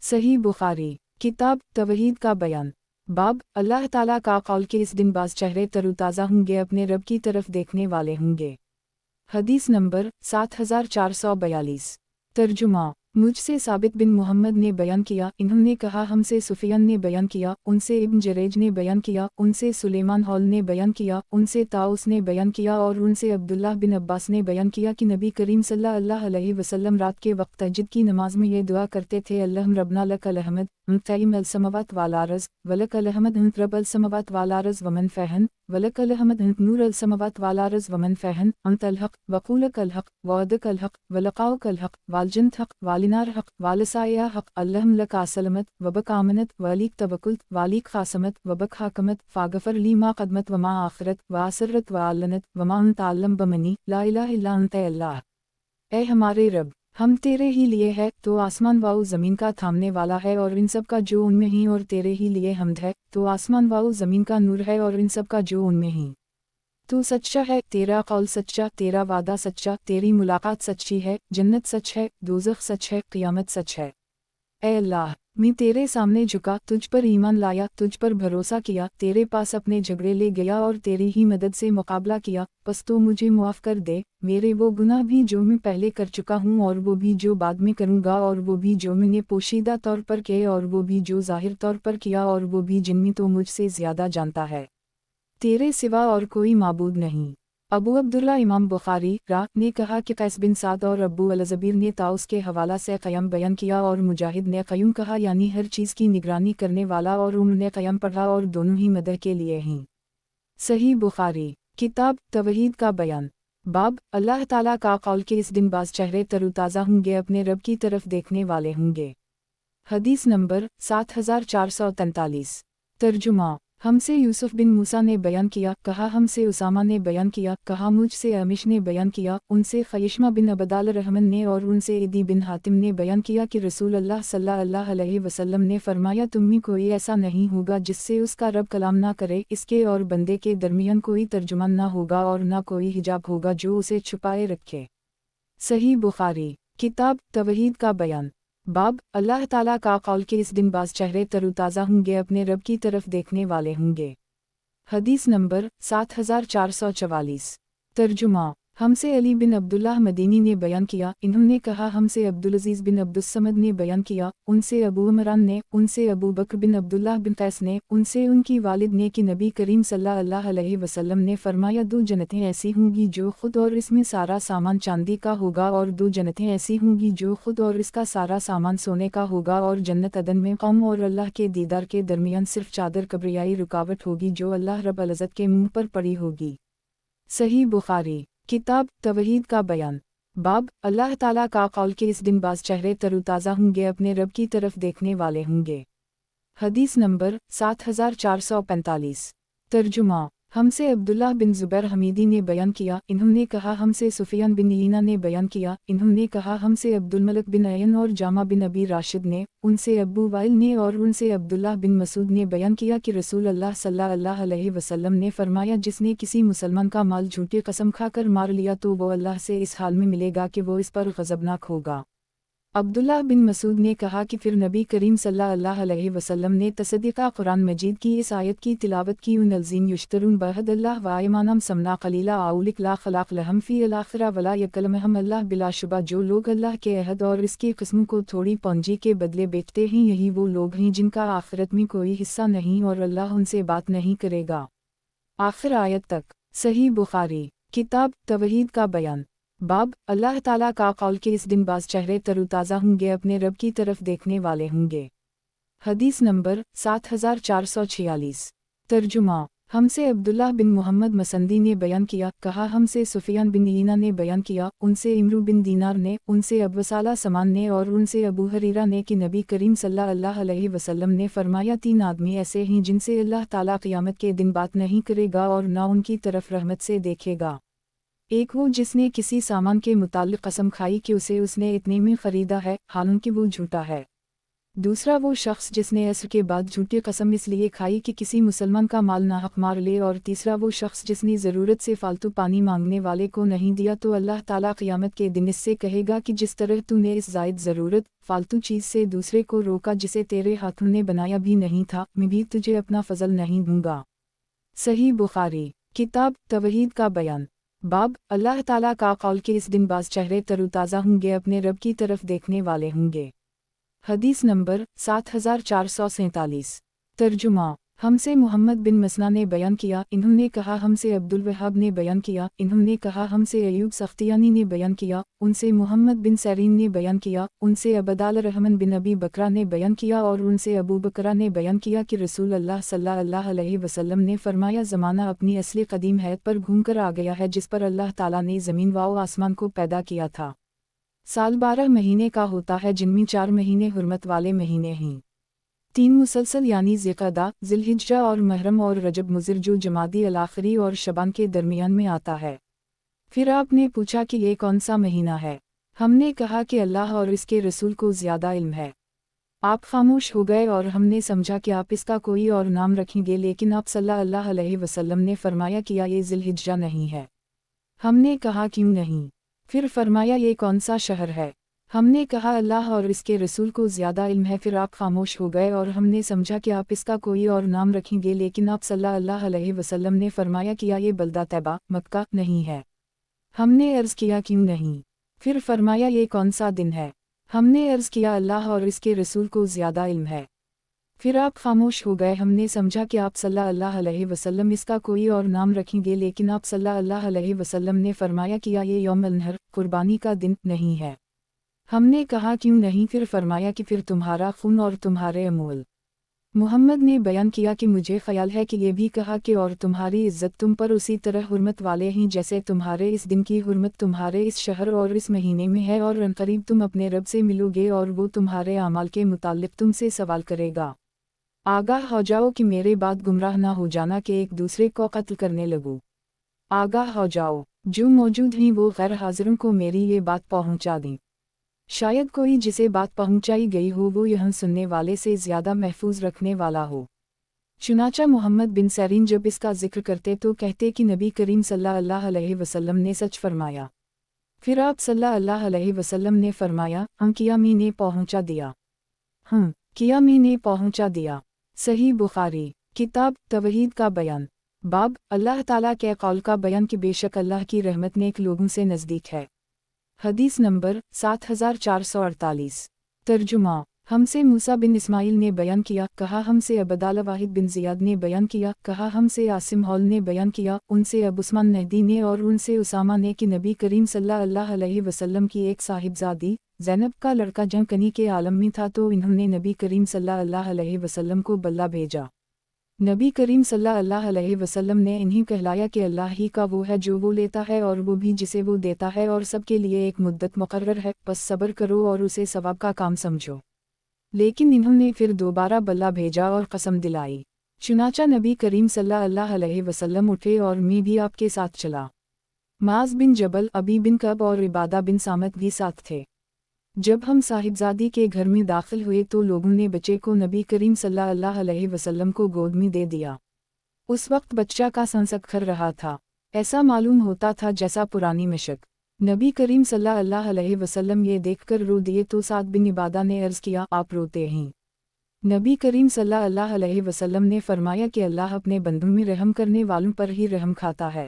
सही बुखारी किताब तवहीद का बयान। बाब अल्लाह ताला का कौल के इस दिन बाज़ चेहरे तरोताज़ा होंगे, अपने रब की तरफ देखने वाले होंगे। हदीस नंबर 7442। तर्जुमा। मुझसे साबित बिन मोहम्मद ने बयान किया, इन्होंने कहा हमसे सुफियान ने बयान किया, उनसे इब्न जरेज ने बयान किया, उनसे सुलेमान हॉल ने बयान किया, उनसे ताउस ने बयान किया और उनसे अब्दुल्लाह बिन अब्बास ने बयान किया कि नबी करीम सल्लल्लाहु अलैहि वसल्लम रात के वक्त तहज्जुद की नमाज में ये दुआ करते थे, अल्लाहुम रब्बना लकल हम्द मुतईम अल समवात वाल अर्ज़ वलकल हम्द अंत रब अल समवात वाल अर्ज़ वमन फहन वलकल हम्द अंत नूर अल समवात वाल अर्ज़ वमन फहन अंत अल हक़ वक़ूलक अल हक़ वअदक अल हक़ वलक़ाउक अल हक़ वालजन्नत हक़ वालिनार हक़ वालसाया हक़ अल्लाहुम लक असलमत वबक आमनत वालिक तवक्कुलत वालिक ख़ासमत वबक हाकमत फ़ाग़फ़र ली मा क़दमत वमा आख़िरत वासरत वालनत वमा अंत आलम बमनी ला इलाहा इल्ला अंत अल्लाह। ए हमारे रब, हम तेरे ही लिए है, तो आसमान व ज़मीन का थामने वाला है और इन सब का जो उनमें ही, और तेरे ही लिए हम्द है, तो आसमान व ज़मीन का नूर है और इन सब का जो उनमें ही। तू सच्चा है, तेरा कौल सच्चा, तेरा वादा सच्चा, तेरी मुलाकात सच्ची है, जन्नत सच है, दोज़ख सच है, क़ियामत सच है। ए अल्लाह, मैं तेरे सामने झुका, तुझ पर ईमान लाया, तुझ पर भरोसा किया, तेरे पास अपने झगड़े ले गया और तेरी ही मदद से मुकाबला किया, बस तो मुझे मुआफ़ कर दे मेरे वो गुनाह भी जो मैं पहले कर चुका हूँ और वो भी जो बाद में करूँगा और वो भी जो मैंने पोशीदा तौर पर किए और वो भी जो ज़ाहिर तौर पर किया और वो भी जिनमें तो मुझसे ज़्यादा जानता है। तेरे सिवा और कोई माबूद नहीं। अबू अब्दुल्ला इमाम बुखारी ने कहा कि कैस बिन साद और अबू अल-ज़बीर ने ताउस के हवाला से क़यम बयान किया और मुजाहिद ने क़य्यूम कहा, यानी हर चीज़ की निगरानी करने वाला, और उन्होंने क़यम पढ़ा और दोनों ही मदह के लिए हैं। सही बुखारी किताब तवहीद का बयान। बाब अल्लाह ताला का कौल के इस दिन बाज़ चेहरे तरोताज़ा होंगे, अपने रब की तरफ देखने वाले होंगे। हदीस नंबर 7443। तर्जुमा। हमसे यूसुफ बिन मूसा ने बयान किया, कहा हमसे उसामा ने बयान किया, कहा मुझसे अमिश ने बयान किया, उनसे ख़यिश्मा बिन अबदाल रहमन ने और उनसे इदी बिन हातिम ने बयान किया कि रसूल अल्लाह सल्लल्लाहु अलैहि वसल्लम ने फरमाया, तुम में कोई ऐसा नहीं होगा जिससे उसका रब कलाम ना करे, इसके और बंदे के दरमियान कोई तर्जुमान ना होगा और ना कोई हिजाब होगा जो उसे छुपाए रखे। सही बुखारी किताब तवहीद का बयान। बाब अल्लाह ताला का कौल के इस दिन बाज़ चेहरे तरोताज़ा होंगे, अपने रब की तरफ देखने वाले होंगे। हदीस नंबर 7444। तर्जुमा। हमसे अली बिन अब्दुल्लाह मदीनी ने बयान किया, इन्होंने कहा हमसे अब्दुल अज़ीज़ बिन अब्दुस्समद ने बयान किया, उनसे अबू उमरान ने, उनसे अबू बकर बिन अब्दुल्लाह बिन कैस ने, उनसे उनकी वालिद ने कि नबी करीम सल्लल्लाहु अलैहि वसल्लम ने फरमाया, दो जन्नतें ऐसी होंगी जो खुद और इसमें सारा सामान चांदी का होगा, और दो जन्नतें ऐसी होंगी जो खुद और इसका सारा सामान सोने का होगा, और जन्नत अदन में कौम और अल्लाह के दीदार के दरमियान सिर्फ चादर कब्रियाई रुकावट होगी जो अल्लाह रब अल इज़्ज़त के मुँह पर पड़ी होगी। सही बुखारी किताब तवहीद का बयान। बाब अल्लाह ताला का कौल के इस दिन बाज़ चेहरे तरोताज़ा होंगे, अपने रब की तरफ देखने वाले होंगे। हदीस नंबर 7445। तर्जुमा। हमसे अब्दुल्लाह बिन ज़ुबैर हमीदी ने बयान किया, इन्होंने कहा हमसे सुफियान बिन ईना ने बयान किया, इन्होंने कहा हमसे अब्दुल मलिक बिन अयन और जामा बिन अबी राशिद ने, उनसे अबू वाइल ने और उनसे अब्दुल्लाह बिन मसूद ने बयान किया कि रसूल अल्लाह सल्लल्लाहु अलैहि वसल्लम ने फरमाया, जिसने किसी मुसलमान का माल झूठी कसम खाकर मार लिया तो वो अल्लाह से इस हाल में मिलेगा कि वो इस पर ग़ज़बनाक होगा। अब्दुल्लाह बिन मसूद ने कहा कि फिर नबी करीम सल्लल्लाहु अलैहि वसल्लम ने तसदीक़ा कुरान मजीद की इस आयत की तिलावत की, उनल्ज़ीन युश्तरून बहदल्लाह वायमानम समना कलीला आउलिक ला खलाक लहम फ़ी अल-आखिरा वला यकलमहम अल्लाह बिलाशुबा, जो लोग अल्लाह के अहद और इसकी किस्म को थोड़ी पूंजी के बदले बेचते हैं, यही वो लोग हैं जिनका आखिरत में कोई हिस्सा नहीं और अल्लाह उनसे बात नहीं करेगा। आखिर आयत तक। सही बुखारी किताब तवहीद का बयान। बाब अल्लाह ताला का कौल के इस दिन बाज़ चेहरे तरोताज़ा होंगे, अपने रब की तरफ देखने वाले होंगे। हदीस नंबर 7446। तर्जुमा। हमसे अब्दुल्लाह बिन मोहम्मद मसंदी ने बयान किया, कहा हमसे सुफियान बिन ईना ने बयान किया, उनसे इमरू बिन दीनार ने, उनसे अबू साला समान ने और उनसे अबू हरीरा ने कि नबी करीम सल्लल्लाहु अलैहि वसल्लम ने फरमाया, तीन आदमी ऐसे हैं जिनसे अल्लाह ताला क़यामत के दिन बात नहीं करेगा और ना उनकी तरफ रहमत से देखेगा। एक वो जिसने किसी सामान के मुताल्लिक़ कसम खाई कि उसे उसने इतने में ख़रीदा है, हालांकि वो झूठा है। दूसरा वो शख्स जिसने असर के बाद झूठी कसम इसलिए खाई कि किसी मुसलमान का माल नाहक मार ले, और तीसरा वो शख्स जिसने ज़रूरत से फालतू पानी मांगने वाले को नहीं दिया तो अल्लाह ताला क़यामत के दिन इससे कहेगा कि जिस तरह तूने इस ज़ायद ज़रूरत फालतू चीज़ से दूसरे को रोका जिसे तेरे हाथों ने बनाया भी नहीं था, मैं भी तुझे अपना फ़ज़ल नहीं दूँगा। सही बुखारी किताब तवहीद का बयान। बाब अल्लाह ताला का कौल के इस दिन बाज़ चेहरे तरोताज़ा होंगे, अपने रब की तरफ देखने वाले होंगे। हदीस नंबर 7447। तर्जुमा। हमसे मोहम्मद बिन मसना ने बयान किया, इन्होंने कहा हमसे अब्दुल वहाब ने बयान किया, इन्होंने कहा हमसे अयूब सख्तियानी ने बयान किया, उनसे मोहम्मद बिन सरीन ने बयान किया, उनसे अबदाल रहमन बिन अबी बकरा ने बयान किया और उनसे अबू बकरा ने बयान किया कि रसूल अल्लाह सल्लल्लाहु अलैहि वसल्लम ने फरमाया, ज़माना अपनी असली कदीम हैत पर घूम कर आ गया है जिस पर अल्लाह ताला ने ज़मीन व आसमान को पैदा किया था। साल 12 महीने का होता है, जिनमें 4 महीने हुर्मत वाले महीने हैं, 3 मुसलसल यानी ज़िक़अदा, ज़िलहिज्जा और महरम, और रजब मुज़र जो जमादी अल-आखिरी और शबान के दरमियान में आता है। फिर आपने पूछा कि ये कौन सा महीना है? हमने कहा कि अल्लाह और इसके रसूल को ज़्यादा इल्म है। आप खामोश हो गए और हमने समझा कि आप इसका कोई और नाम रखेंगे, लेकिन आप सल्लल्लाहु अलैहि वसल्लम ने फरमाया कि ये ज़िलहिज्जा नहीं है। हमने कहा क्यों नहीं? फिर फरमाया, ये कौन सा शहर है? ہم نے کہا اللہ اور اس کے رسول کو زیادہ علم ہے، پھر آپ خاموش ہو گئے اور ہم نے سمجھا کہ آپ اس کا کوئی اور نام رکھیں گے، لیکن آپ صلی اللہ علیہ وسلم نے فرمایا کیا یہ بلدہ طیبہ مکہ نہیں ہے؟ ہم نے عرض کیا کیوں نہیں؟ پھر فرمایا یہ کون سا دن ہے؟ ہم نے عرض کیا اللہ اور اس کے رسول کو زیادہ علم ہے۔ پھر آپ خاموش ہو گئے، ہم نے سمجھا کہ آپ صلی اللہ علیہ وسلم اس کا کوئی اور نام رکھیں گے، لیکن آپ صلی اللہ علیہ وسلم نے فرمایا کیا یہ یوم النحر قربانی کا دن نہیں ہے؟ ہم نے کہا کیوں نہیں؟ پھر فرمایا کہ پھر تمہارا خون اور تمہارے اموال۔ محمد نے بیان کیا کہ مجھے خیال ہے کہ یہ بھی کہا کہ اور تمہاری عزت تم پر اسی طرح حرمت والے ہیں جیسے تمہارے اس دن کی حرمت تمہارے اس شہر اور اس مہینے میں ہے، اور عنقریب تم اپنے رب سے ملو گے اور وہ تمہارے اعمال کے متعلق تم سے سوال کرے گا۔ آگاہ ہو جاؤ کہ میرے بعد گمراہ نہ ہو جانا کہ ایک دوسرے کو قتل کرنے لگو۔ آگاہ ہو جاؤ، جو موجود ہیں وہ غیر حاضروں کو میری یہ بات پہنچا دیں۔ شاید کوئی جسے بات پہنچائی گئی ہو وہ یہاں سننے والے سے زیادہ محفوظ رکھنے والا ہو۔ چنانچہ محمد بن سیرین جب اس کا ذکر کرتے تو کہتے کہ نبی کریم صلی اللہ علیہ وسلم نے سچ فرمایا۔ پھر آپ صلی اللہ علیہ وسلم نے فرمایا کیا میں نے پہنچا دیا؟ کیا میں نے پہنچا دیا؟ صحیح بخاری، کتاب توحید کا بیان، باب اللہ تعالیٰ کے قول کا بیان کہ بے شک اللہ کی رحمت نیک لوگوں سے نزدیک ہے۔ حدیث نمبر 7448۔ ترجمہ: ہم سے موسیٰ بن اسماعیل نے بیان کیا، کہا ہم سے عبداللہ واحد بن زیاد نے بیان کیا، کہا ہم سے عاصم حول نے بیان کیا، ان سے ابو عثمان نہدی نے اور ان سے اسامہ نے کہ نبی کریم صلی اللہ علیہ وسلم کی ایک صاحبزادی زینب کا لڑکا جنگ کنی کے عالم میں تھا تو انہوں نے نبی کریم صلی اللہ علیہ وسلم کو بلہ بھیجا۔ نبی کریم صلی اللہ علیہ وسلم نے انہیں کہلایا کہ اللہ ہی کا وہ ہے جو وہ لیتا ہے اور وہ بھی جسے وہ دیتا ہے، اور سب کے لیے ایک مدت مقرر ہے، بس صبر کرو اور اسے ثواب کا کام سمجھو۔ لیکن انہوں نے پھر دوبارہ بلہ بھیجا اور قسم دلائی۔ چنانچہ نبی کریم صلی اللہ علیہ وسلم اٹھے اور میں بھی آپ کے ساتھ چلا۔ معاذ بن جبل، ابی بن کعب اور عبادہ بن صامت بھی ساتھ تھے۔ جب ہم صاحبزادی کے گھر میں داخل ہوئے تو لوگوں نے بچے کو نبی کریم صلی اللہ علیہ وسلم کو گود میں دے دیا۔ اس وقت بچہ کا سنسک کھر رہا تھا، ایسا معلوم ہوتا تھا جیسا پرانی مشک۔ نبی کریم صلی اللہ علیہ وسلم یہ دیکھ کر رو دیے تو سعد بن عبادہ نے عرض کیا آپ روتے ہیں؟ نبی کریم صلی اللہ علیہ وسلم نے فرمایا کہ اللہ اپنے بندوں میں رحم کرنے والوں پر ہی رحم کھاتا ہے۔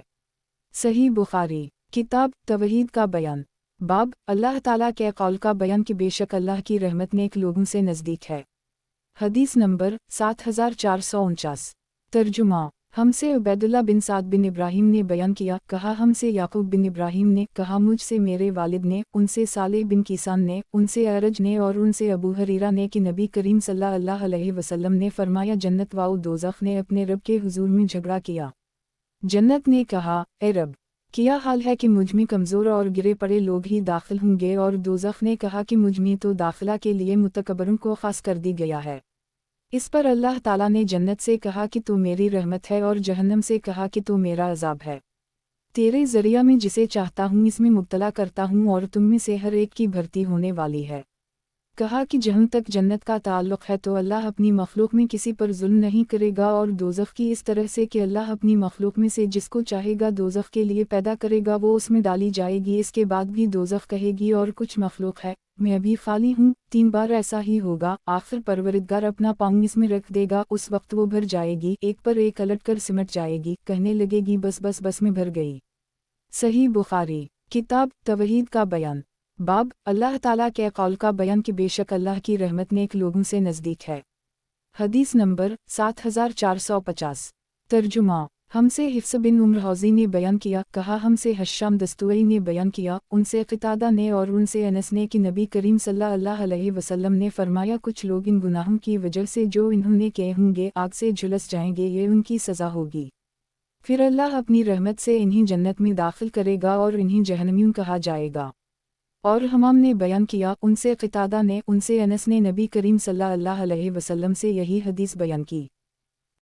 صحیح بخاری، کتاب توحید کا بیان، باب اللہ تعالیٰ کے قول کا بیان کہ بے شک اللہ کی رحمت نیک لوگوں سے نزدیک ہے۔ حدیث نمبر 7449۔ ترجمہ: ہم سے عبیداللہ بن سعد بن ابراہیم نے بیان کیا، کہا ہم سے یعقوب بن ابراہیم نے، کہا مجھ سے میرے والد نے، ان سے صالح بن کیسان نے، ان سے اعرج نے اور ان سے ابو ہریرہ نے کہ نبی کریم صلی اللہ علیہ وسلم نے فرمایا جنت و دوزخ نے اپنے رب کے حضور میں جھگڑا کیا۔ جنت نے کہا اے رب، کیا حال ہے کہ مجھ میں کمزور اور گرے پڑے لوگ ہی داخل ہوں گے، اور دوزخ نے کہا کہ مجھ میں تو داخلہ کے لیے متکبروں کو خاص کر دی گیا ہے۔ اس پر اللہ تعالیٰ نے جنت سے کہا کہ تو میری رحمت ہے، اور جہنم سے کہا کہ تو میرا عذاب ہے۔ تیرے ذریعہ میں جسے چاہتا ہوں اس میں مبتلا کرتا ہوں، اور تم میں سے ہر ایک کی بھرتی ہونے والی ہے۔ کہا کہ جہاں تک جنت کا تعلق ہے تو اللہ اپنی مخلوق میں کسی پر ظلم نہیں کرے گا، اور دوزخ کی اس طرح سے کہ اللہ اپنی مخلوق میں سے جس کو چاہے گا دوزخ کے لیے پیدا کرے گا، وہ اس میں ڈالی جائے گی، اس کے بعد بھی دوزخ کہے گی اور کچھ مخلوق ہے میں ابھی خالی ہوں، 3 بار ایسا ہی ہوگا، آخر پروردگار اپنا پاؤں اس میں رکھ دے گا، اس وقت وہ بھر جائے گی، ایک پر ایک الٹ کر سمٹ جائے گی، کہنے لگے گی بس بس بس میں بھر گئی۔ صحیح بخاری، کتاب توحید کا بیان، باب اللہ تعالیٰ کے قول کا بیان کہ بے شک اللہ کی رحمت نیک لوگوں سے نزدیک ہے۔ حدیث نمبر 7450۔ ترجمہ: ہم سے حفص بن عمر حوزی نے بیان کیا، کہا ہم سے حشام دستوئی نے بیان کیا، ان سے قتادہ نے اور ان سے انس نے کہ نبی کریم صلی اللہ علیہ وسلم نے فرمایا کچھ لوگ ان گناہوں کی وجہ سے جو انہوں نے کیے ہوں گے آگ سے جھلس جائیں گے، یہ ان کی سزا ہوگی۔ پھر اللہ اپنی رحمت سے انہیں جنت میں داخل کرے گا اور انہیں جہنمیوں کہا جائے گا۔ اور ہمام نے بیان کیا، ان سے قتادہ نے، ان سے انس نے نبی کریم صلی اللہ علیہ وسلم سے یہی حدیث بیان کی۔